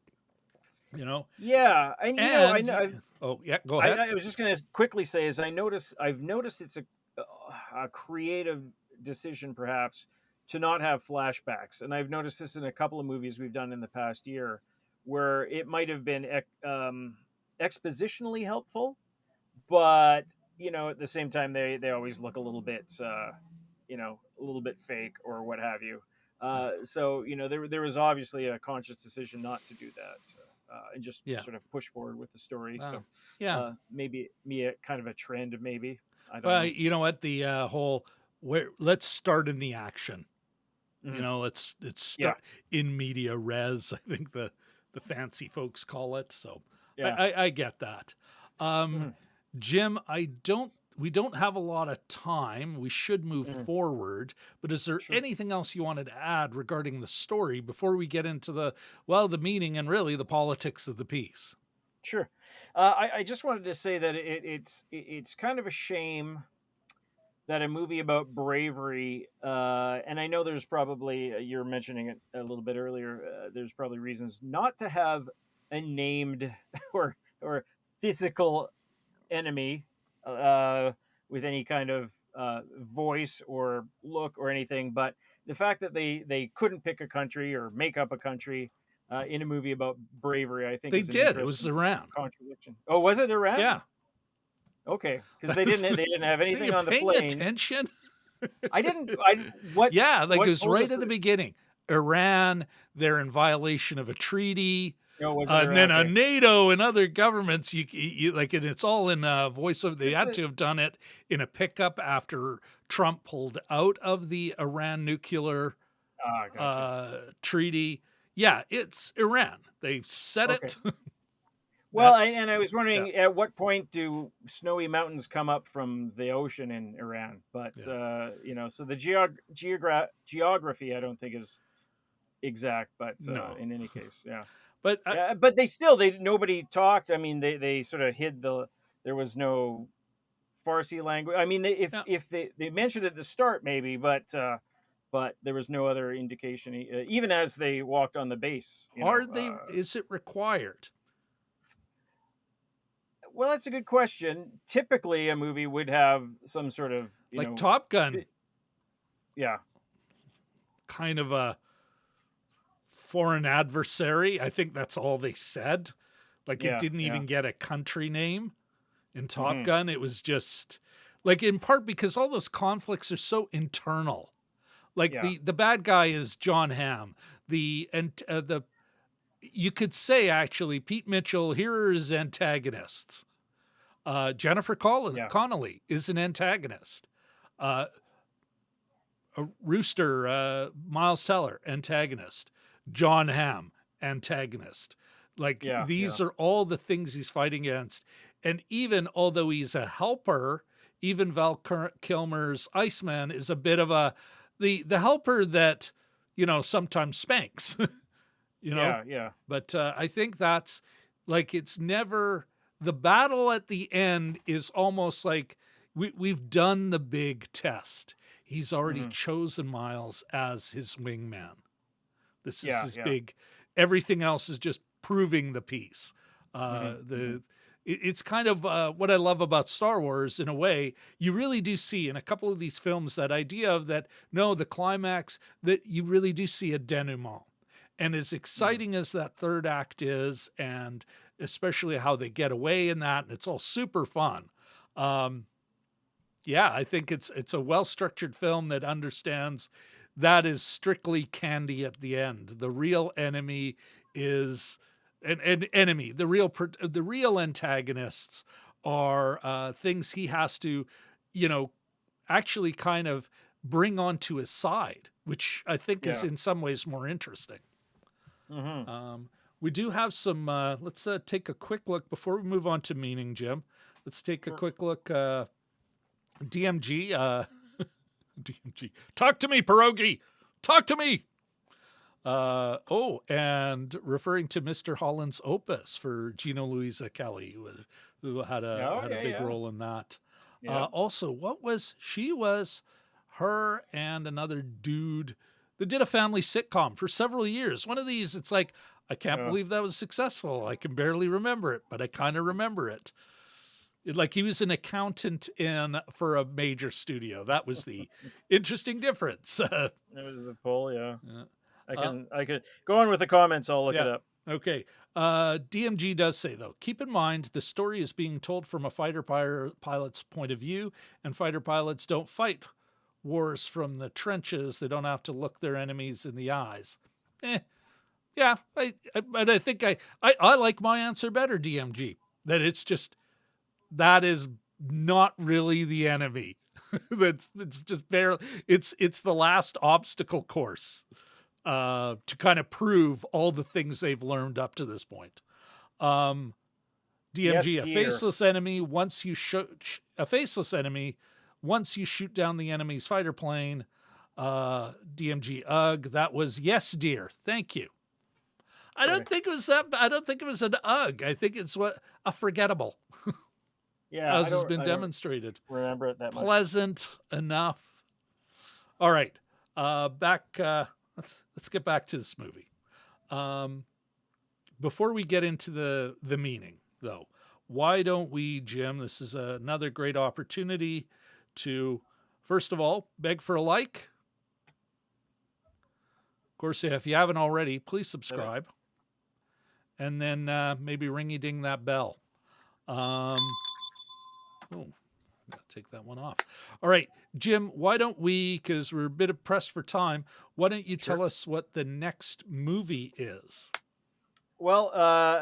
you know, Yeah. And I and know. oh yeah, go ahead. I was just going to quickly say, is I've noticed it's a creative decision, perhaps, to not have flashbacks. And I've noticed this in a couple of movies we've done in the past year, where it might have been expositionally helpful, but at the same time, they always look a little bit, a little bit fake, or what have you. Yeah, So there was obviously a conscious decision not to do that, and just yeah, sort of push forward with the story. So yeah. maybe me a kind of a trend, maybe, I don't Well, know. you know what, the whole where let's start in the action. Hmm. Let's Yeah. start in media res. I think the fancy folks call it. So Yeah. I get that. Um, Hmm. Jim, we don't have a lot of time. We should move Hmm. forward. But is there Sure. anything else you wanted to add regarding the story before we get into the meaning and really the politics of the piece? Sure. I just wanted to say that it's kind of a shame that a movie about bravery, and I know there's probably, you were mentioning it a little bit earlier, there's probably reasons not to have a named or physical enemy, uh, with any kind of voice or look or anything, but the fact that they couldn't pick a country or make up a country, in a movie about bravery, I think They is an did. It was interesting Iran. contradiction. Oh, was it Iran? Yeah. Okay, because they didn't have Are anything you on the paying plane. attention? I didn't. I Yeah, like it what was told right us at that? the beginning. Iran, they're in violation of a treaty. No, was it And Iran? then Okay, NATO and other governments, you like, and it's all in voice of. They just had the to have done it in a pickup after Trump pulled out of the Iran nuclear gotcha. treaty. Yeah, it's Iran. They said Okay. it. Well, That's and I was yeah, wondering at what point do snowy mountains come up from the ocean in Iran? But yeah. so the geography I don't think is exact, but No, in any case, yeah. but Yeah, but they nobody talked. I mean, they sort of hid there was no Farsi language. I mean, yeah, if they mentioned it at the start, maybe, but there was no other indication, even as they walked on the base. is it required? Well, that's a good question. Typically, a movie would have some sort of, Like Top Gun, yeah, kind of a foreign adversary. I think that's all they said. Like it yeah, didn't yeah, even get a country name in Top hmm, Gun. It was just like, in part because all those conflicts are so internal. Like yeah, the bad guy is John Hamm. The you could say actually Pete Mitchell, here are his antagonists. Jennifer yeah, Connelly is an antagonist. Uh, a Rooster, Miles Teller, antagonist. John Hamm, antagonist. Like yeah, yeah, these are all the things he's fighting against. And even although he's a helper, even Kilmer's Iceman is a bit of the helper that, sometimes spanks, you know. yeah, yeah, But I think that's like, it's never, the battle at the end is almost like we've done the big test. He's already hmm, chosen Miles as his wingman. This is yeah, his yeah, big. Everything else is just proving the piece. hmm, hmm, It's kind of what I love about Star Wars. In a way, you really do see in a couple of these films that idea of that. No, the climax, that you really do see a denouement. And as hmm, exciting as that third act is, and especially how they get away in that, and it's all super fun. Um, yeah, I think it's a well structured film that understands that is strictly candy at the end. The real enemy is an enemy. The real antagonists are things he has to, you know, actually kind of bring onto his side, which I think is yeah, in some ways more interesting. hmm, Um, we do have some. Let's take a quick look before we move on to meaning, Jim. Let's take a sure. quick look. DMG. DMG. Talk to me, Pierogi. Talk to me. And referring to Mr. Holland's opus for Gina Louisa Kelly, who had Oh, a yeah, big yeah, role in that. yeah, Also, she was her and another dude that did a family sitcom for several years. One of these, it's like, I can't uh, believe that was successful. I can barely remember it, but I kind of remember it. Like he was an accountant in for a major studio. That was the interesting difference. it was the pull. Yeah, Yeah. uh, I could go on with the comments. I'll look it yeah. up. Okay. DMG does say, though, keep in mind the story is being told from a fighter pilot's point of view, and fighter pilots don't fight wars from the trenches. They don't have to look their enemies in the eyes. Yeah. But I think I like my answer better, DMG. That it's just, that is not really the enemy. It's just barely, it's the last obstacle course to kind of prove all the things they've learned up to this point. Um, Yes, DMG, dear. a faceless enemy once you shoot down the enemy's fighter plane. DMG, ugh, that was yes, dear. Thank you. I Okay. don't think it was that. I don't think it was an ugh. I think it's a forgettable, Yeah, as has been I don't demonstrated. remember it that much. Pleasant enough. All right, back. Let's get back to this movie. Um, Before we get into the meaning, though, why don't we, Jim? This is another great opportunity to, first of all, beg for a like. Of course, if you haven't already, please Did it? subscribe. and then maybe ringy-ding that bell. Oh, gotta take that one off. All right, Jim, why don't we, because we're a bit pressed for time, why don't you tell us what the next movie is? Well,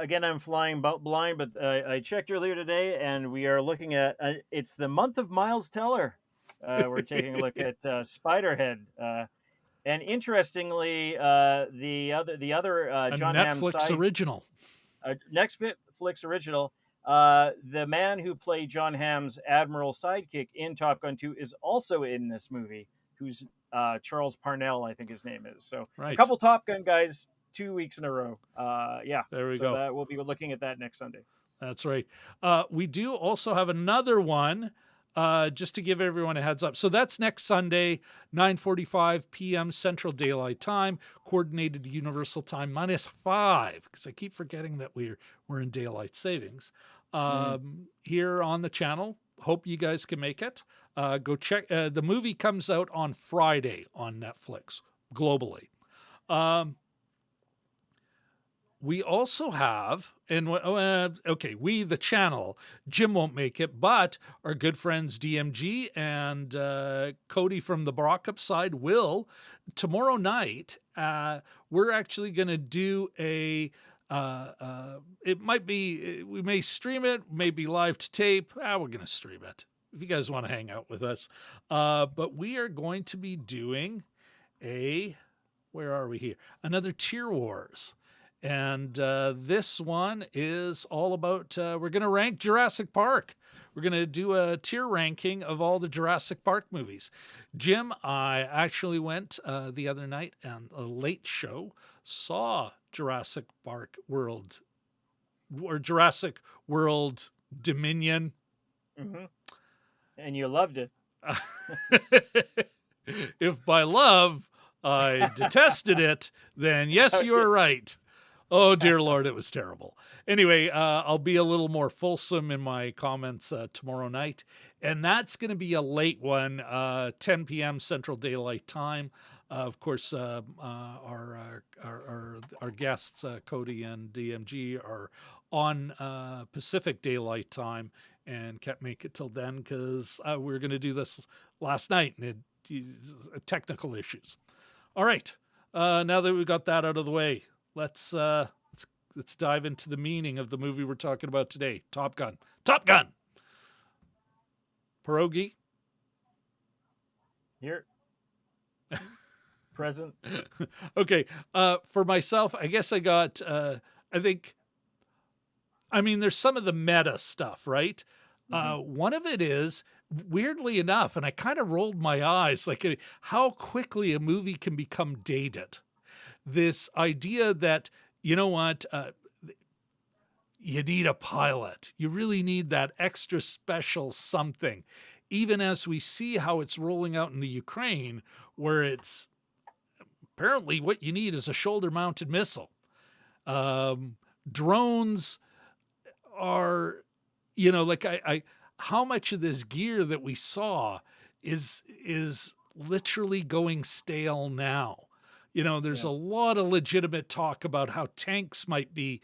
again, I'm flying blind, but I checked earlier today, and we are looking at it's the month of Miles Teller. We're taking a look at Spiderhead, and interestingly, the other A John Hamm Netflix original. Netflix original. The man who played John Hamm's Admiral sidekick in Top Gun 2 is also in this movie. Who's Charles Parnell, I think his name is. So a couple Top Gun guys. 2 weeks in a row. Yeah. There we go. We'll be looking at that next Sunday. That's right. We do also have another one, just to give everyone a heads up. So that's next Sunday, 9:45 p.m. Central Daylight Time, Coordinated Universal Time -5, because I keep forgetting that we're in daylight savings. Here on the channel. Hope you guys can make it. Go check. The movie comes out on Friday on Netflix globally. We also have, and we, the channel, Jim won't make it, but our good friends DMG and Cody from the Brock Up side will. Tomorrow night, we're actually going to do a, it might be, we may stream it, maybe live to tape. We're going to stream it if you guys want to hang out with us. But we are going to be doing where are we here? Another Tier Wars. And this one is all about, we're going to rank Jurassic Park. We're going to do a tier ranking of all the Jurassic Park movies. Jim, I actually went the other night on a late show, saw Jurassic Park World, or Jurassic World Dominion. Mm-hmm. And you loved it. If by love I detested it, then yes, you are right. Oh, dear Lord, it was terrible. Anyway, I'll be a little more fulsome in my comments tomorrow night. And that's going to be a late one, 10 p.m. Central Daylight Time. Of course, our guests, Cody and DMG, are on Pacific Daylight Time and can't make it till then because we were going to do this last night and technical issues. All right. Now that we got that out of the way, let's dive into the meaning of the movie we're talking about today. Top Gun. Top Gun. Pierogi. Here. Present. Okay. For myself, I guess I got, there's some of the meta stuff, right? One of it is, weirdly enough, and I kind of rolled my eyes, like how quickly a movie can become dated. This idea that, you know what, you need a pilot. You really need that extra special something. Even as we see how it's rolling out in the Ukraine, where it's apparently what you need is a shoulder-mounted missile. Drones are, how much of this gear that we saw is literally going stale now. There's a lot of legitimate talk about how tanks might be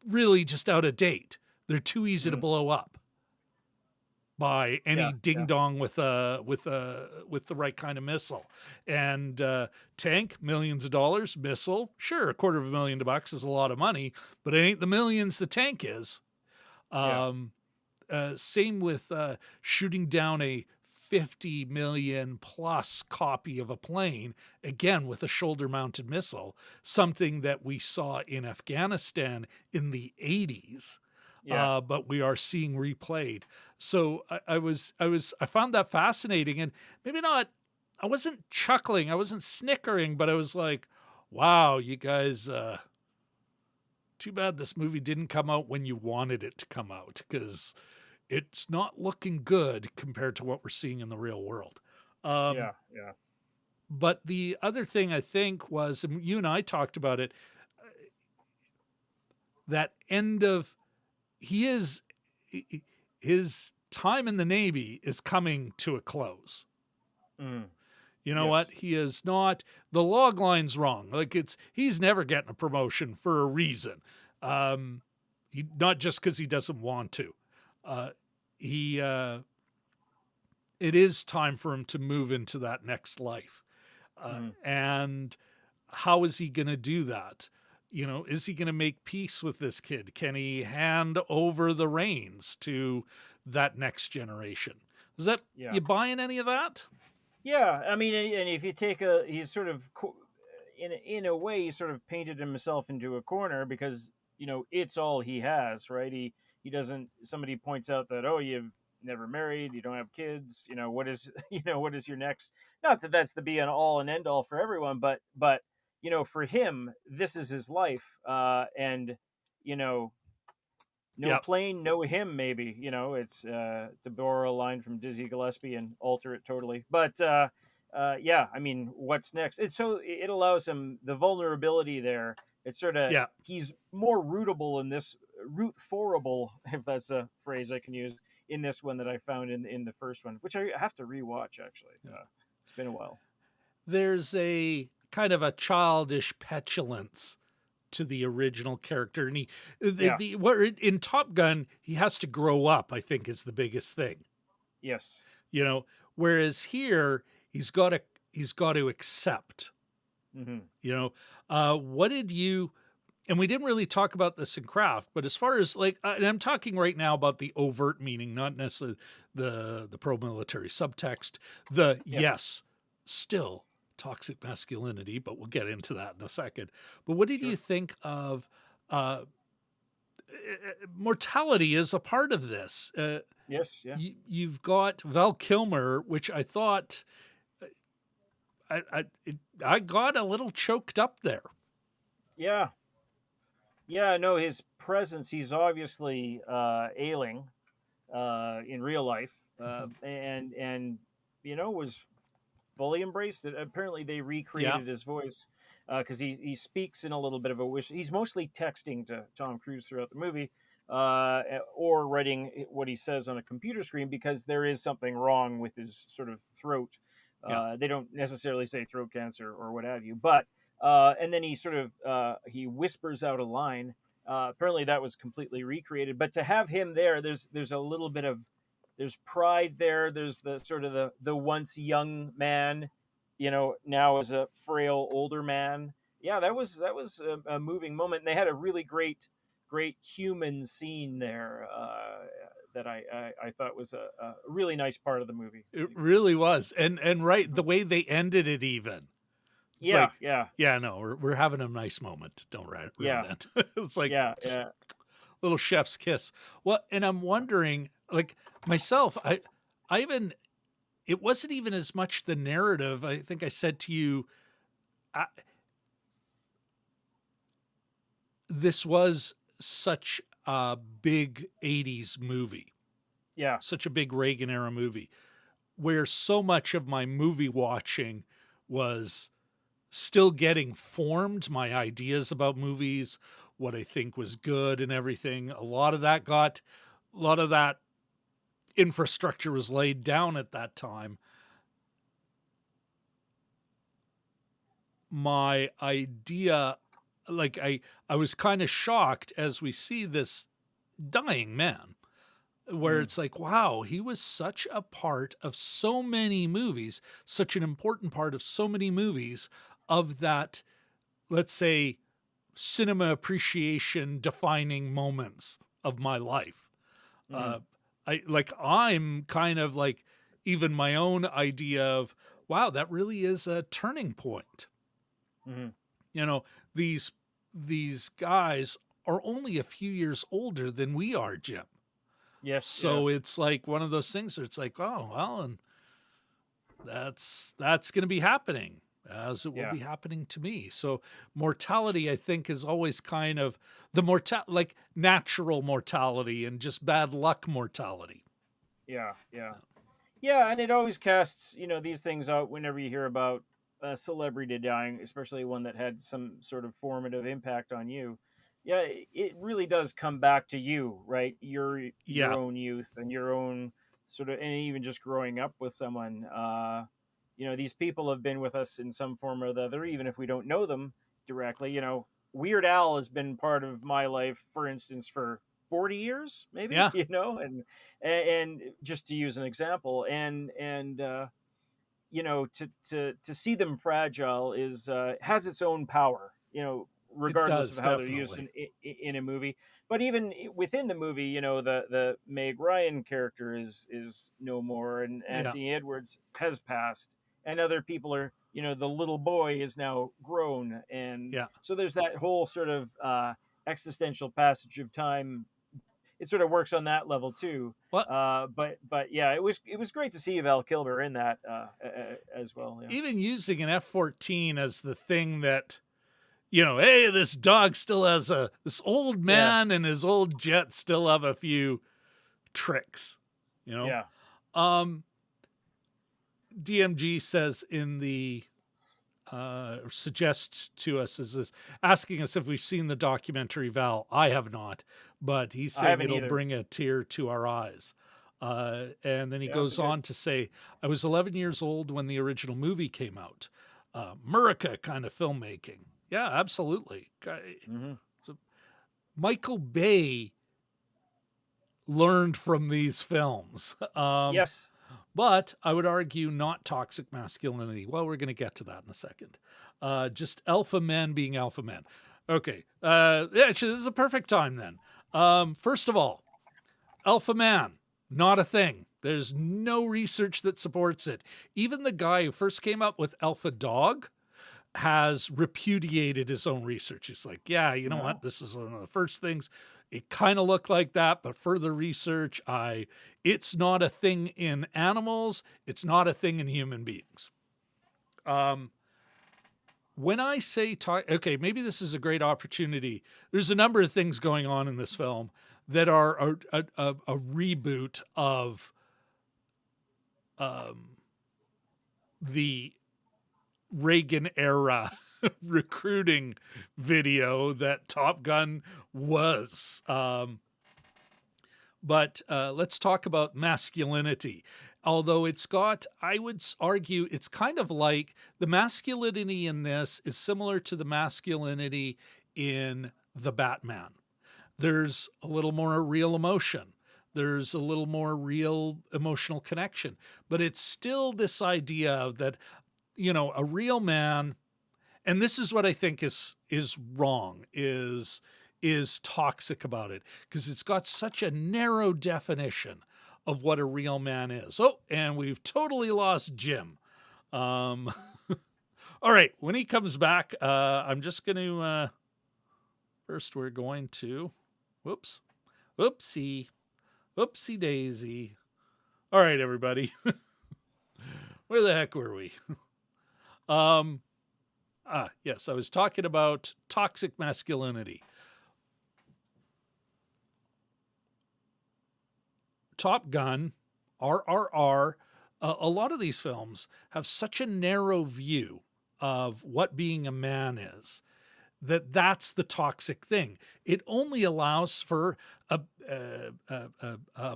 really just out of date. They're too easy to blow up by any ding dong with the right kind of missile. And tank, millions of dollars. Missile, sure, $250,000 is a lot of money, but it ain't the millions the tank is. Same with shooting down a 50 million plus copy of a plane, again with a shoulder mounted missile, something that we saw in Afghanistan in the 80s, but we are seeing replayed. So I found that fascinating, and maybe not, I wasn't chuckling, I wasn't snickering, but I was like, wow, you guys, too bad this movie didn't come out when you wanted it to come out, because it's not looking good compared to what we're seeing in the real world. But the other thing I think was, and you and I talked about it, that end of his time in the Navy is coming to a close. You know what? He is not, the log line's wrong. Like he's never getting a promotion for a reason. Not just because he doesn't want to. Uh, he it is time for him to move into that next life. And how is he going to do that? Is he going to make peace with this kid? Can he hand over the reins to that next generation? Is that you buying any of that? Yeah, I mean, and if you take he's sort of in a way, he sort of painted himself into a corner because it's all he has, right? He doesn't. Somebody points out that, oh, you've never married, you don't have kids. What is what is your next? Not that that's the be and all and end all for everyone, but for him, this is his life, and you know no plane, no him, maybe. It's to borrow a line from Dizzy Gillespie and alter it totally. But yeah, I mean, what's next? It allows him the vulnerability there. It's sort of he's more rootable in this root forable, if that's a phrase I can use, in this one that I found in the first one, which I have to rewatch actually. It's been a while. There's a kind of a childish petulance to the original character, and in Top Gun he has to grow up, I think, is the biggest thing. Yes. Whereas here he's got to accept. What did you? And we didn't really talk about this in Craft, but as far as and I'm talking right now about the overt meaning, not necessarily the pro-military subtext. Yes, still toxic masculinity, but we'll get into that in a second. But what did you think of mortality as a part of this? Yes, yeah. You've got Val Kilmer, which I thought I got a little choked up there. Yeah. Yeah, no, his presence, he's obviously ailing in real life, and was fully embraced it. Apparently they recreated his voice because he speaks in a little bit of a wish. He's mostly texting to Tom Cruise throughout the movie or writing what he says on a computer screen because there is something wrong with his sort of throat. They don't necessarily say throat cancer or what have you, but and then he sort of he whispers out a line. Apparently that was completely recreated, but to have him there, there's a little bit of there's pride there. There's the sort of the once young man, now as a frail older man. Yeah, that was a moving moment, and they had a really great human scene there that I thought was a really nice part of the movie. It really was, and right the way they ended it even. It's no, we're having a nice moment. Don't ruin it. It's like little chef's kiss. Well, and I'm wondering, like myself, I even it wasn't even as much the narrative. I think I said to you, this was such a big 80s movie. Yeah. Such a big Reagan era movie where so much of my movie watching was still getting formed, my ideas about movies, what I think was good and everything. A lot of that infrastructure was laid down at that time. My idea, like I was kind of shocked as we see this dying man, where it's like, wow, he was such a part of so many movies, such an important part of so many movies of that, let's say, cinema appreciation defining moments of my life. I'm kind of like, even my own idea of, wow, that really is a turning point. These guys are only a few years older than we are, Jim. Yes. So it's like one of those things where it's like, oh, well, and that's going to be happening as it will be happening to me. So mortality, I think, is always kind of the like natural mortality and just bad luck mortality. Yeah. And it always casts, these things out whenever you hear about a celebrity dying, especially one that had some sort of formative impact on you. Yeah, it really does come back to you, right? Your own youth and your own sort of, and even just growing up with someone. These people have been with us in some form or the other, even if we don't know them directly. Weird Al has been part of my life, for instance, for 40 years, maybe, Yeah, and just to use an example, to see them fragile is has its own power, it regardless does of how they're used definitely. in a movie. But even within the movie, the Meg Ryan character is no more, and Yeah, Anthony Edwards has passed, and other people are, the little boy is now grown, and yeah. so there's that whole sort of existential passage of time. It sort of works on that level too. What But yeah, it was great to see Val Kilmer in that as well. Yeah. even using an F-14 as the thing that, hey, this dog still has this old Yeah. man and his old jet still have a few tricks, you know. Yeah. Um, DMG says in the suggests to us is this asking us if we've seen the documentary Val. I have not, but he's I saying haven't it'll either. bring a tear to our eyes. And then he Yeah, so goes good. on to say, I was 11 years old when the original movie came out. Murica kind of filmmaking. Yeah, absolutely. Hmm. So Michael Bay learned from these films. Yes. But I would argue not toxic masculinity. Well, we're going to get to that in a second. Just alpha men being alpha men. Okay. Yeah, actually, this is a perfect time then. First of all, alpha man, not a thing. There's no research that supports it. Even the guy who first came up with alpha dog has repudiated his own research. He's like, yeah, you know what? No. This is one of the first things. It kind of looked like that, but further research, it's not a thing in animals. It's not a thing in human beings. When I say okay, maybe this is a great opportunity. There's a number of things going on in this film that are a reboot of the Reagan era recruiting video that Top Gun was. But let's talk about masculinity. Although it's got, I would argue, it's kind of like the masculinity in this is similar to the masculinity in the Batman. There's a little more real emotion. There's a little more real emotional connection. But it's still this idea that, a real man, and this is what I think is wrong, is toxic about it, because it's got such a narrow definition of what a real man is. Oh, and we've totally lost Jim. All right, when he comes back, I'm just going to first we're going to whoopsie daisy. All right, everybody. Where the heck were we? Yes, I was talking about toxic masculinity. Top Gun, RRR, a lot of these films have such a narrow view of what being a man is, that's the toxic thing. It only allows for a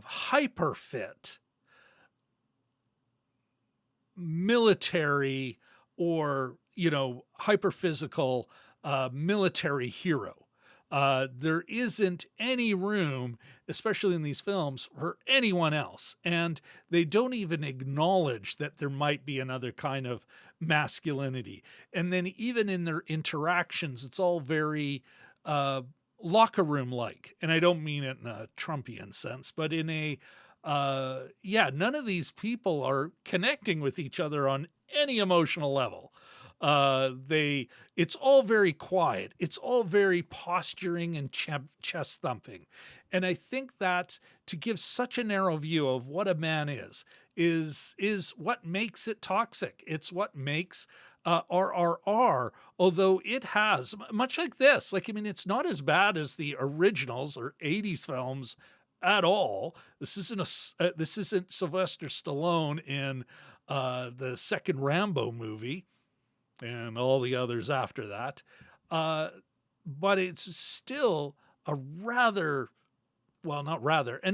hyper fit military or hyper physical military hero. There isn't any room, especially in these films, for anyone else. And they don't even acknowledge that there might be another kind of masculinity. And then even in their interactions, it's all very locker room like. And I don't mean it in a Trumpian sense, but in a, none of these people are connecting with each other on any emotional level. It's all very quiet. It's all very posturing and chest thumping. And I think that to give such a narrow view of what a man is what makes it toxic. It's what makes RRR, although it has much like this, it's not as bad as the originals or 80s films at all. This isn't Sylvester Stallone in the second Rambo movie and all the others after that. But it's still an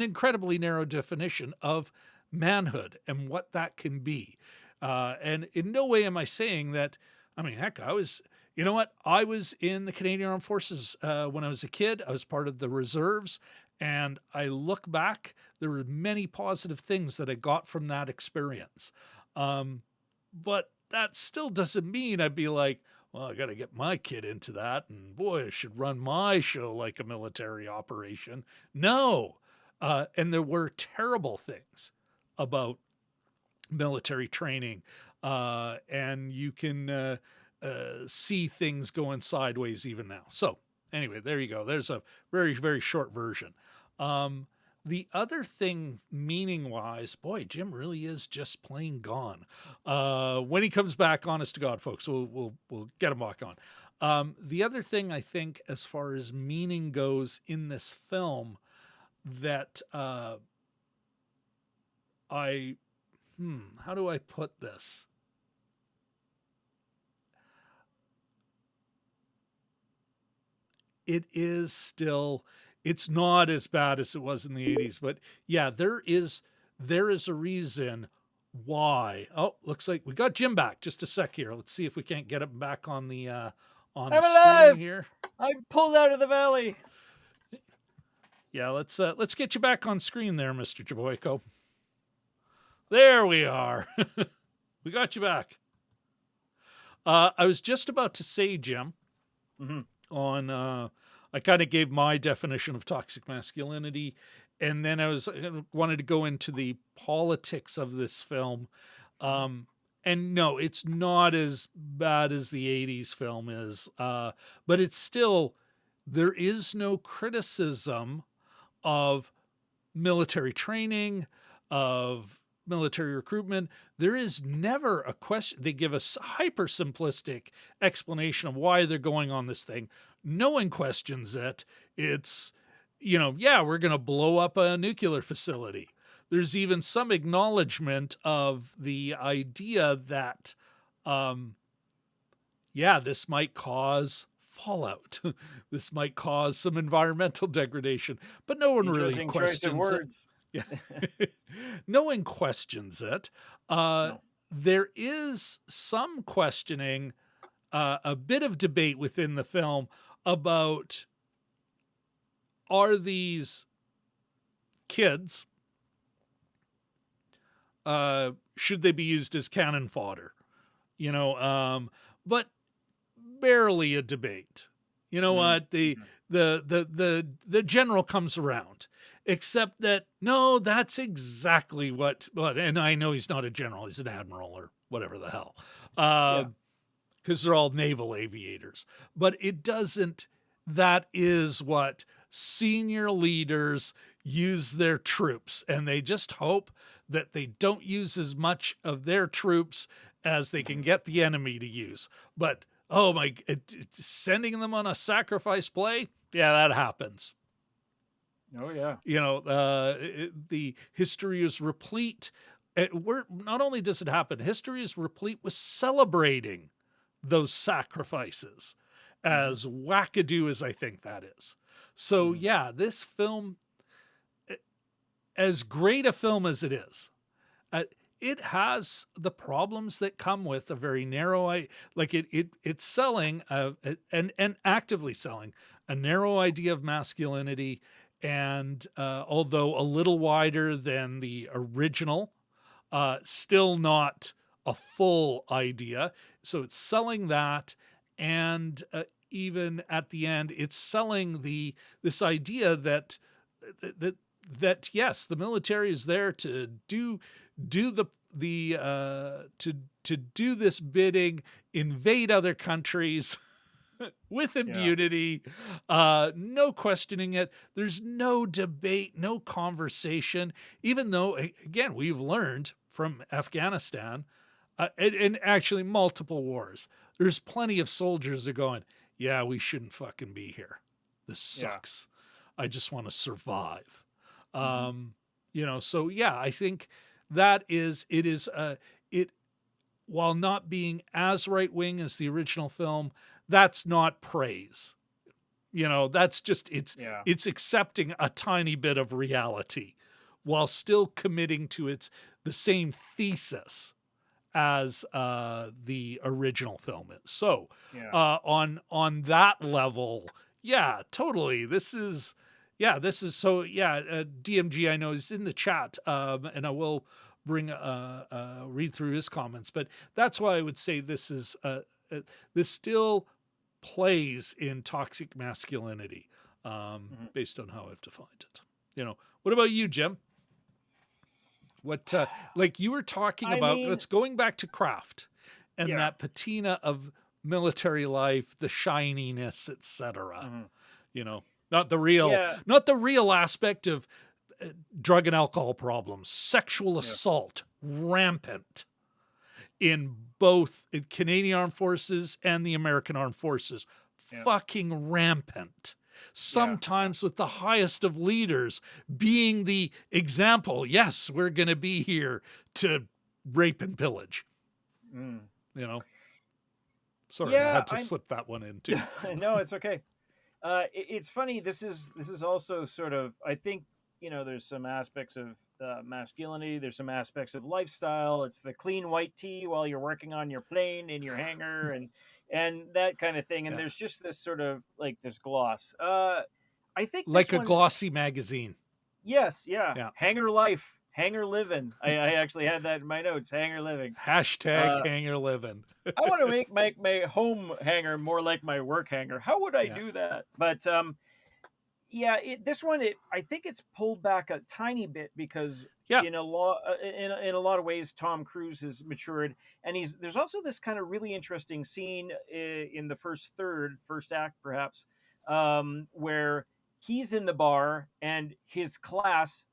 incredibly narrow definition of manhood and what that can be. And in no way am I saying that, heck, I was You know what? I was in the Canadian Armed Forces when I was a kid. I was part of the reserves, and I look back, there were many positive things that I got from that experience. But that still doesn't mean I'd be like, well, I got to get my kid into that, and boy, I should run my show like a military operation. No. And there were terrible things about military training, and you can see things going sideways even now. So anyway, there you go. There's a very, very short version. The other thing, meaning wise, boy, Jim really is just plain gone. When he comes back, honest to God, folks, we'll get him back on. The other thing I think, as far as meaning goes in this film, that how do I put this? It is still, it's not as bad as it was in the 80s, but yeah, there is a reason why. Oh, looks like we got Jim back. Just a sec here. Let's see if we can't get him back on the I'm screen alive! here. I pulled out of the valley. Yeah, let's get you back on screen there, Mr. Jaboyko. There we are. We got you back. I was just about to say, Jim, on I kind of gave my definition of toxic masculinity, and then I wanted to go into the politics of this film. And no, it's not as bad as the 80s film is, but it's still, there is no criticism of military training, of military recruitment. There is never a question. They give us a hyper simplistic explanation of why they're going on this thing. No one questions it. It's, yeah, we're going to blow up a nuclear facility. There's even some acknowledgement of the idea that, this might cause fallout. This might cause some environmental degradation, but no one really questions it. Yeah. No one questions it. No. There is some questioning, a bit of debate within the film about, are these kids, should they be used as cannon fodder? But barely a debate. You know what? The general comes around, except that, no, that's exactly what, and I know he's not a general, he's an admiral or whatever the hell. Because they're all naval aviators. But it doesn't, that is what senior leaders use their troops, and they just hope that they don't use as much of their troops as they can get the enemy to use. But oh my, sending them on a sacrifice play, yeah, that happens. Oh yeah. The history is replete. Not only does it happen, history is replete with celebrating those sacrifices, as wackadoo as I think that is. So yeah, this film, as great a film as it is, it has the problems that come with a very narrow, it's selling and actively selling a narrow idea of masculinity, and although a little wider than the original, still not a full idea. So it's selling that, and even at the end, it's selling this idea that yes, the military is there to do this bidding, invade other countries with impunity, no questioning it. There's no debate, no conversation, even though, again, we've learned from Afghanistan, and actually multiple wars, there's plenty of soldiers that are going, yeah, we shouldn't fucking be here. This sucks. I just want to survive. So yeah, I think that it while not being as right wing as the original film, that's not praise. That's just, it's accepting a tiny bit of reality while still committing to the same thesis as the original film is. So Yeah. on that level, yeah, totally. This is so DMG, I know, is in the chat, and I will bring read through his comments, but that's why I would say this is this still plays in toxic masculinity, based on how I've defined it. What about you, Jim? What like you were talking I about, mean, let's going back to craft and yeah. that patina of military life, the shininess, etc. Not the Yeah. real aspect of drug and alcohol problems, sexual assault, rampant in both Canadian Armed Forces and the American Armed Forces. Fucking rampant. Sometimes with the highest of leaders being the example. Yes, we're going to be here to rape and pillage. Sorry, I had to slip that one in too. No, it's okay. It's funny. This is also sort of, I think, there's some aspects of masculinity. There's some aspects of lifestyle. It's the clean white tee while you're working on your plane in your hangar and that kind of thing. And there's just this sort of like this gloss. I think like a glossy magazine. Yes. Yeah. Hangar life, hangar living. I actually had that in my notes. Hangar living. Hashtag hangar living. I want to make my home hangar more like my work hangar. How would I do that? But this one, I think it's pulled back a tiny bit because in a lot of ways, Tom Cruise has matured, and there's also this kind of really interesting scene in the first act, perhaps, where he's in the bar and his class,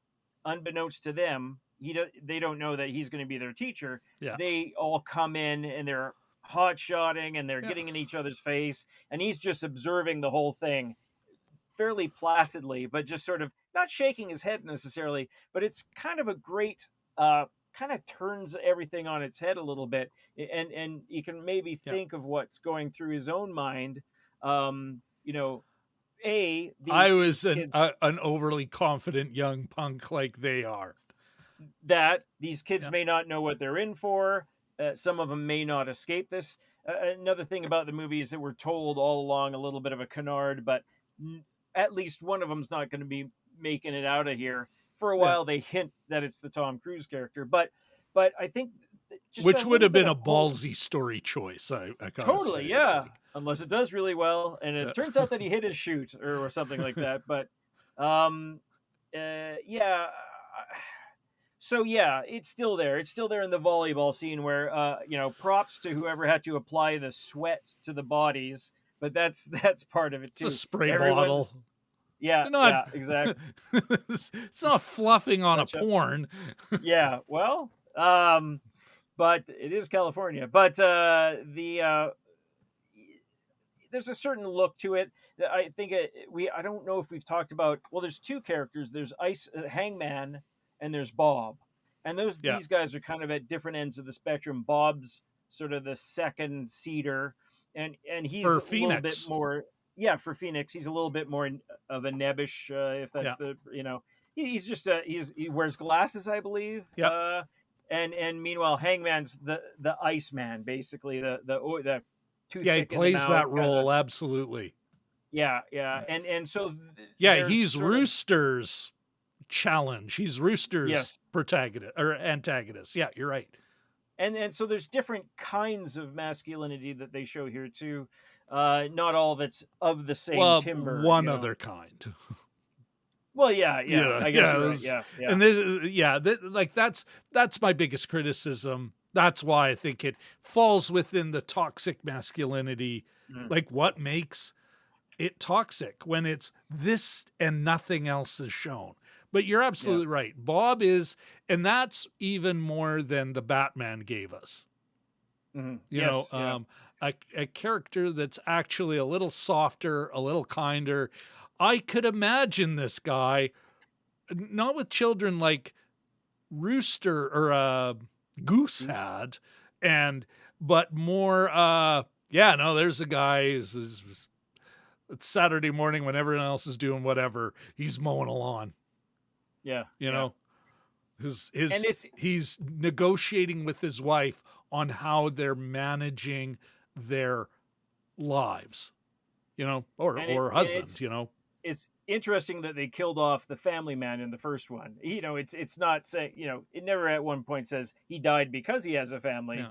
unbeknownst to them, they don't know that he's going to be their teacher. Yeah. They all come in and they're hot-shotting and they're getting in each other's face, and he's just observing the whole thing fairly placidly, but just sort of not shaking his head necessarily, but it's kind of a great kind of turns everything on its head a little bit, and you can maybe think of what's going through his own mind. I was an overly confident young punk like they are. That these kids may not know what they're in for. Some of them may not escape this. Another thing about the movie is that we're told all along a little bit of a canard, but at least one of them's not going to be making it out of here. For a while, they hint that it's the Tom Cruise character, but I think which would have been a ballsy story choice. I totally, say. Unless it does really well, and it turns out that he hit his chute or something like that. But so it's still there. It's still there in the volleyball scene where props to whoever had to apply the sweat to the bodies. But that's part of it too. It's a spray bottle. Yeah, exactly. It's not fluffing on a porn. Yeah, well, but it is California. But there's a certain look to it. I think I don't know if we've talked about. Well, there's two characters. There's Hangman and there's Bob, and these guys are kind of at different ends of the spectrum. Bob's sort of the second seater. And he's a little bit more, for Phoenix, he's a little bit more of a nebbish, if that's he's just he wears glasses, I believe. Yeah. And meanwhile, Hangman's the Iceman, basically the he plays that role absolutely. Yeah. And so he's Rooster's challenge. He's Rooster's protagonist or antagonist. Yeah, you're right. And so there's different kinds of masculinity that they show here too. Not all of it's of the same timber. One other kind. Well, I guess you're right. Yeah. And this, that's my biggest criticism. That's why I think it falls within the toxic masculinity. Like, what makes it toxic when it's this and nothing else is shown? But you're absolutely right. Bob is, and that's even more than the Batman gave us. Mm-hmm. A character that's actually a little softer, a little kinder. I could imagine this guy, not with children like Rooster or Goose had, but more, there's a guy who's it's Saturday morning when everyone else is doing whatever, he's mowing a lawn. Yeah. You know? And it's He's negotiating with his wife on how they're managing their lives, or husband, it's interesting that they killed off the family man in the first one. It's not saying, it never at one point says he died because he has a family.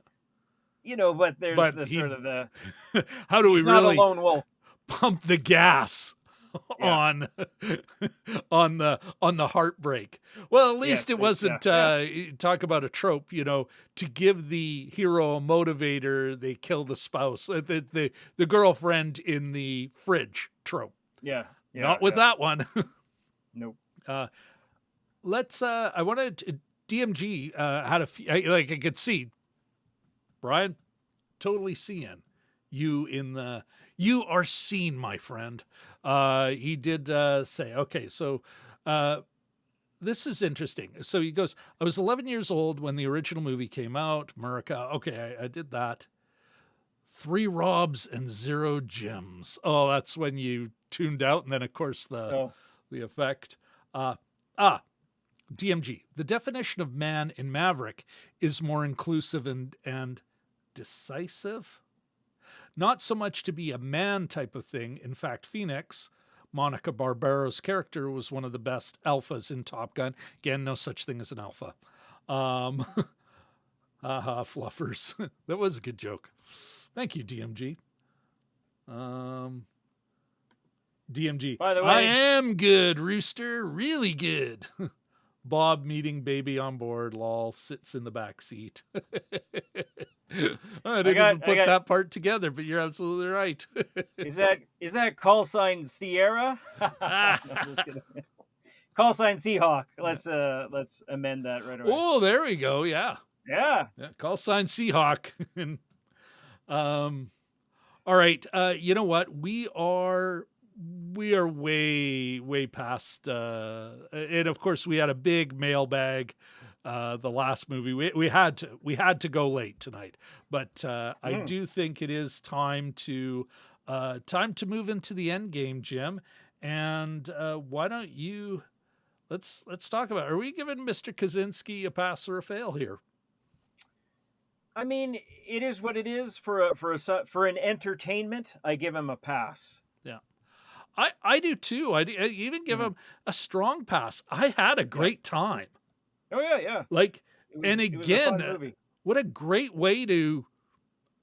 Yeah. But there's But the sort of the how do we he's not a really lone wolf. pump the gas Yeah. on the heartbreak? Well, at least Yes, it wasn't talk about a trope, to give the hero a motivator, they kill the spouse, the girlfriend in the fridge trope. Yeah. Not with that one. Nope. Let's I wanted DMG had a few, like I could see Brian totally seeing you you are seen, my friend. He did say, okay, so this is interesting. So he goes, I was 11 years old when the original movie came out. America. Okay, I did that. 3 Robs and 0 Jims. Oh, that's when you tuned out. And then, of course, the effect. DMG. The definition of man in Maverick is more inclusive and decisive. Not so much to be a man type of thing. In fact, Phoenix, Monica Barbera's character, was one of the best alphas in Top Gun. Again, no such thing as an alpha. Fluffers. That was a good joke. Thank you, DMG. DMG. By the way, I am good, Rooster. Really good. Bob meeting baby on board, lol, sits in the back seat. I didn't even put that part together, but you're absolutely right. Is that call sign Sierra? No, I'm just kidding. Call sign Seahawk. Let's amend that right away. Oh, there we go. Yeah. Yeah. Call sign Seahawk. All right. You know what? We are way past, and of course we had a big mailbag, the last movie. We had to go late tonight, but I do think it is time to move into the end game, Jim. And why don't you let's talk about, are we giving Mr. Kosinski a pass or a fail here? I mean, it is what it is. For an entertainment, I give him a pass. Yeah. I do too. I even give him a strong pass. I had a great time. Oh yeah. Like, it was a fun movie. What a great way to,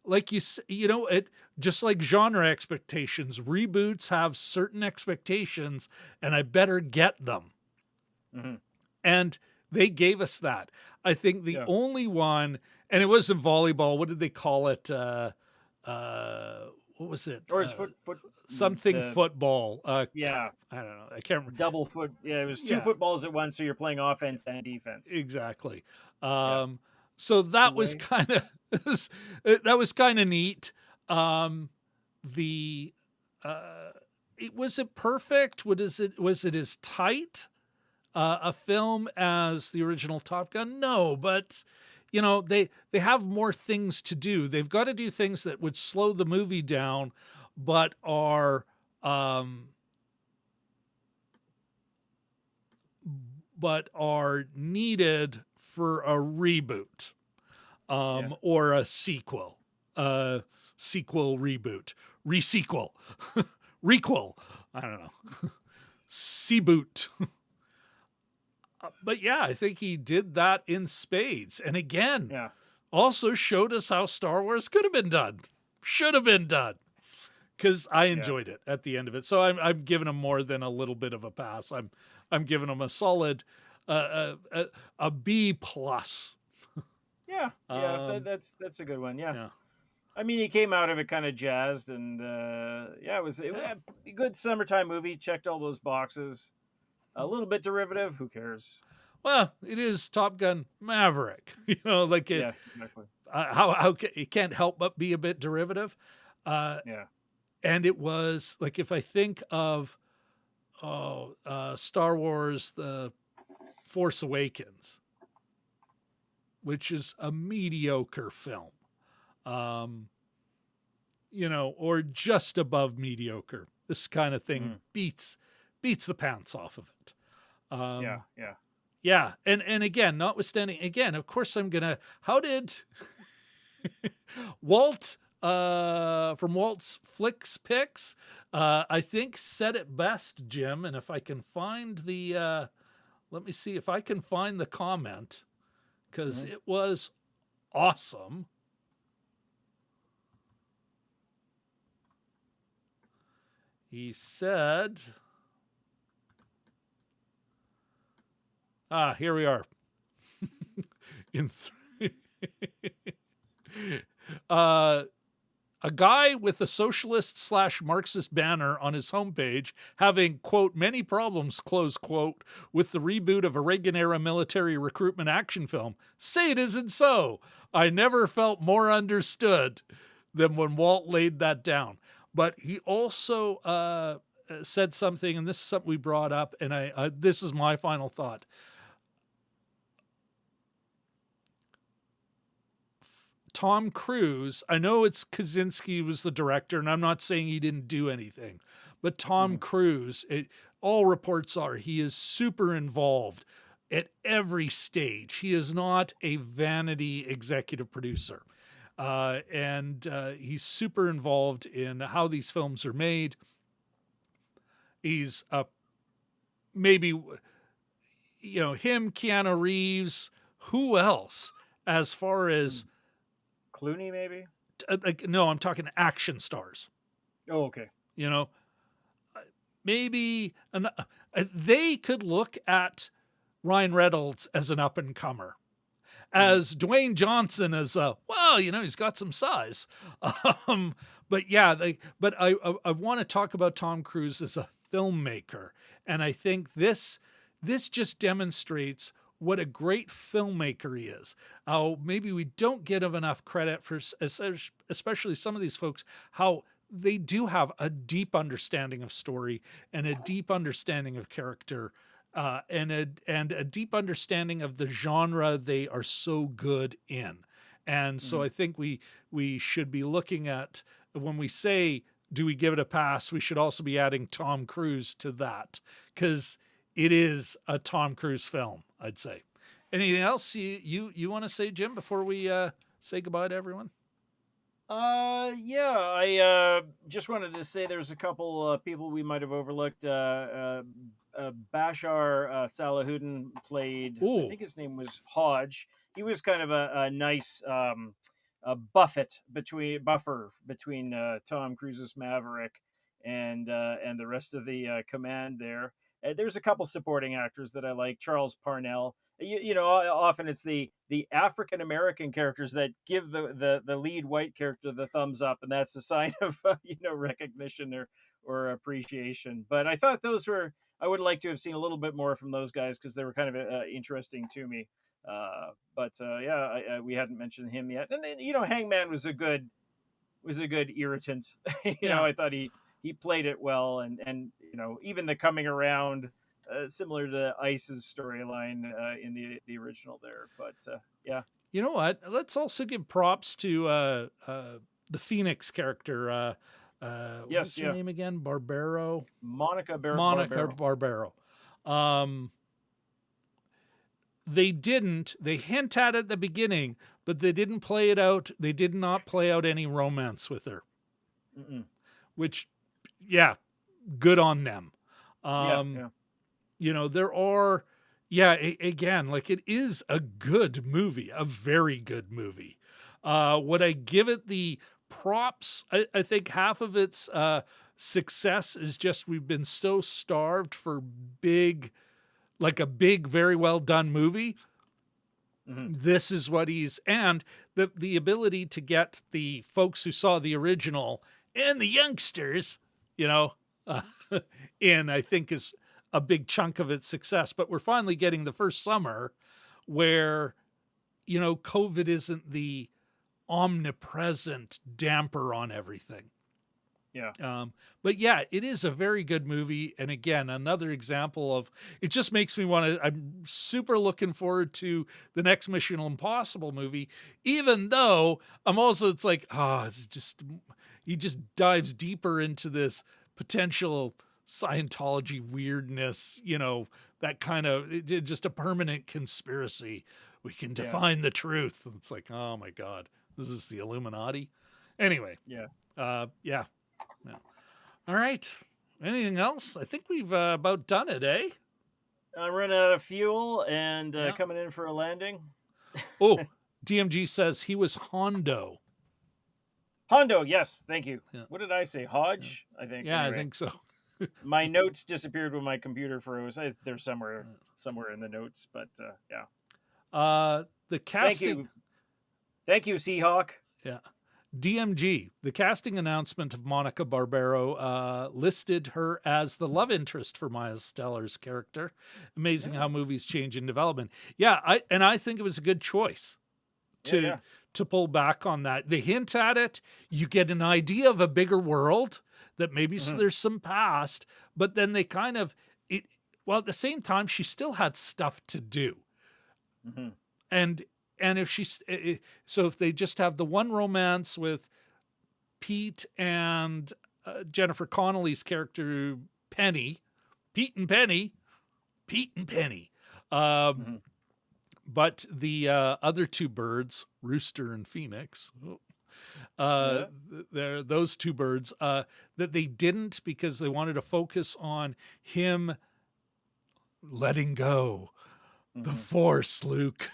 like it just like genre expectations. Reboots have certain expectations, and I better get them. Mm-hmm. And they gave us that. I think the only one, and it wasn't volleyball. What did they call it? What was it? Or his football. Yeah. I don't know. I can't remember. Double foot. Yeah, it was 2 footballs at once, so you're playing offense and defense. Exactly. So that was kind of neat. It wasn't perfect. Was it as tight a film as the original Top Gun? No, but they have more things to do. They've got to do things that would slow the movie down, but are needed for a reboot, or a sequel, reboot, resequel, requel. I don't know. Seaboot. But yeah, I think he did that in spades. And again, also showed us how Star Wars could have been done. Should have been done. Because I enjoyed it at the end of it. So I'm giving him more than a little bit of a pass. I'm giving him a solid a B plus. Yeah, that's a good one. Yeah. I mean, he came out of it kind of jazzed, and it was a good summertime movie. Checked all those boxes. A little bit derivative. Who cares? Well, it is Top Gun Maverick. Like it. Yeah, exactly. How it can't help but be a bit derivative. And it was like, if I think of Star Wars: The Force Awakens, which is a mediocre film, or just above mediocre. This kind of thing beats the pants off of it. Yeah. And again, notwithstanding, again, of course how did Walt, from Walt's Flicks Picks, I think said it best, Jim. And if I can find let me see if I can find the comment, because it was awesome. He said, here we are. A guy with a socialist/Marxist banner on his homepage having, quote, many problems, close quote, with the reboot of a Reagan-era military recruitment action film. Say it isn't so. I never felt more understood than when Walt laid that down. But he also said something, and this is something we brought up, and this is my final thought. Tom Cruise, I know it's Kosinski was the director, and I'm not saying he didn't do anything, but Tom Cruise, all reports are he is super involved at every stage. He is not a vanity executive producer. And he's super involved in how these films are made. He's maybe, him, Keanu Reeves, who else, as far as Clooney, maybe? No, I'm talking action stars. Oh, okay. Maybe they could look at Ryan Reynolds as an up-and-comer, as Dwayne Johnson as he's got some size. But yeah, I want to talk about Tom Cruise as a filmmaker, and I think this just demonstrates what a great filmmaker he is. Maybe we don't give him enough credit for, especially some of these folks, how they do have a deep understanding of story and a deep understanding of character, and a deep understanding of the genre they are so good in. And so I think we should be looking at, when we say, do we give it a pass, we should also be adding Tom Cruise to that, because it is a Tom Cruise film, I'd say. Anything else you want to say, Jim, before we say goodbye to everyone? Yeah, I just wanted to say there's a couple people we might have overlooked. Bashar Salahuddin played, Ooh. I think his name was Hodge. He was kind of a nice a buffer between Tom Cruise's Maverick and the rest of the command there. There's a couple supporting actors that I like. Charles Parnell. Often it's the African American characters that give the lead white character the thumbs up, and that's a sign of recognition or appreciation. But I thought I would like to have seen a little bit more from those guys, because they were kind of interesting to me. We hadn't mentioned him yet, and then Hangman was a good irritant. I thought he played it well, and even the coming around, similar to Ice's storyline in the original there. But yeah, you know what? Let's also give props to the Phoenix character. What's her name again? Barbaro. Monica Barbaro. They hint at it at the beginning, but they didn't play it out. They did not play out any romance with her. Which, good on them. There are, again, like, it is a good movie, a very good movie. Would I give it the props? I think half of its success is just we've been so starved for a big, very well done movie. This is what and the ability to get the folks who saw the original and the youngsters, in, I think, is a big chunk of its success. But we're finally getting the first summer where, COVID isn't the omnipresent damper on everything. But yeah, it is a very good movie. And again, another example of, it just makes me I'm super looking forward to the next Mission Impossible movie, even though it's like, he just dives deeper into this potential Scientology weirdness, that kind of just a permanent conspiracy. We can define the truth. It's like, oh my God, this is the Illuminati. Anyway. Yeah. Yeah. All right. Anything else? I think we've about done it, eh? I'm running out of fuel and coming in for a landing. Oh, DMG says he was Hondo. Hondo, yes, thank you. Yeah. What did I say? Hodge, I think. Yeah, anyway. I think so. My notes disappeared when my computer froze. They're somewhere in the notes, but yeah. The casting. Thank you, Seahawk. Yeah. DMG, the casting announcement of Monica Barbaro listed her as the love interest for Miles Teller's character. Amazing how movies change in development. Yeah, I think it was a good choice to pull back on that. They hint at it. You get an idea of a bigger world that maybe there's some past, but then they kind of at the same time, she still had stuff to do. And if they just have the one romance with Pete and Jennifer Connelly's character, Penny, Pete and Penny. But the other two birds, Rooster and Phoenix, they're those two birds that they didn't because they wanted to focus on him letting go the Force, Luke.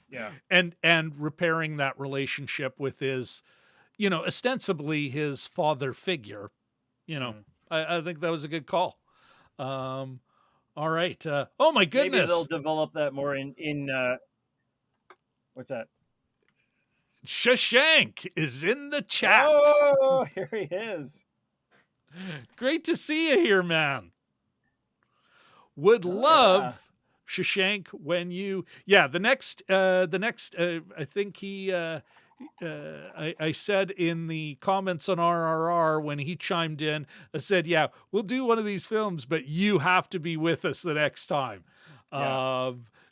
Yeah. And repairing that relationship with his, ostensibly his father figure. I think that was a good call. All right. Oh my goodness. Maybe they'll develop that more in what's that? Shashank is in the chat. Oh, here he is. Great to see you here, man. Would love Shashank when you the next I think he I said in the comments on RRR when he chimed in, I said, yeah, we'll do one of these films, but you have to be with us the next time.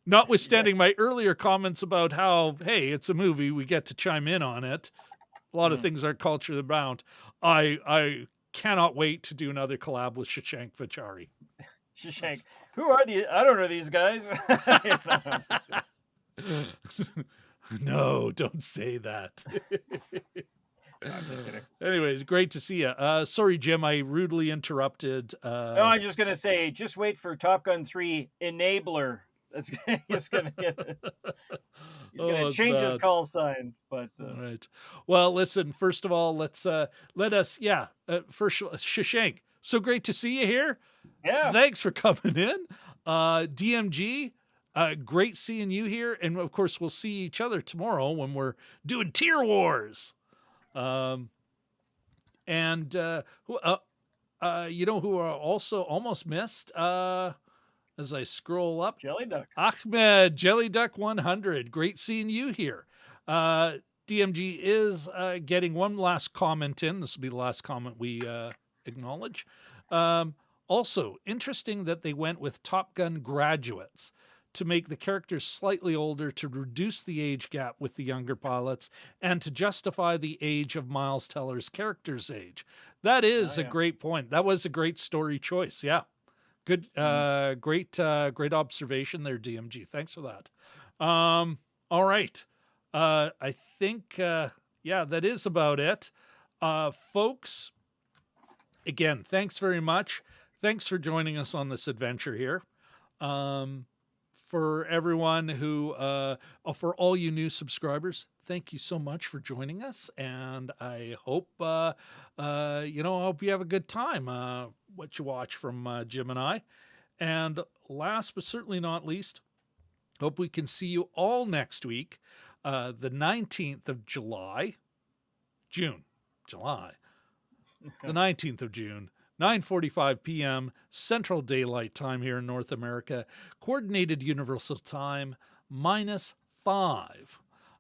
Notwithstanding my earlier comments about how, hey, it's a movie, we get to chime in on it. A lot of things are culturally bound. I cannot wait to do another collab with Shashank Vachari. Shashank. Who are these? I don't know these guys. No, don't say that. I'm just kidding. Anyways, great to see you. Sorry, Jim, I rudely interrupted. No, I'm just going to say, just wait for Top Gun 3 Enabler. He's going to change his call sign. But all right. Well, listen, first of all, let us, first, Shashank, so great to see you here. Yeah. Thanks for coming in. DMG, great seeing you here. And of course, we'll see each other tomorrow when we're doing Tier Wars. You know who are also almost missed as I scroll up? Jelly Duck. Ahmed, Jelly Duck 100. Great seeing you here. DMG is getting one last comment in. This will be the last comment we acknowledge. Also, interesting that they went with Top Gun graduates to make the characters slightly older to reduce the age gap with the younger pilots and to justify the age of Miles Teller's character's age. That is a great point. That was a great story choice. Yeah. Good. Great observation there, DMG. Thanks for that. All right. I think, that is about it. Folks, again, thanks very much. Thanks for joining us on this adventure here. For everyone who, for all you new subscribers, thank you so much for joining us. And I hope, I hope you have a good time, what you watch from Jim and I. And last but certainly not least, hope we can see you all next week, the 19th of July, the 19th of June. 9:45 p.m. Central Daylight Time here in North America. Coordinated Universal Time -5.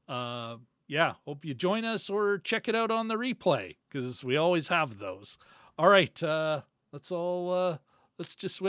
Hope you join us or check it out on the replay because we always have those. All right, let's just wait.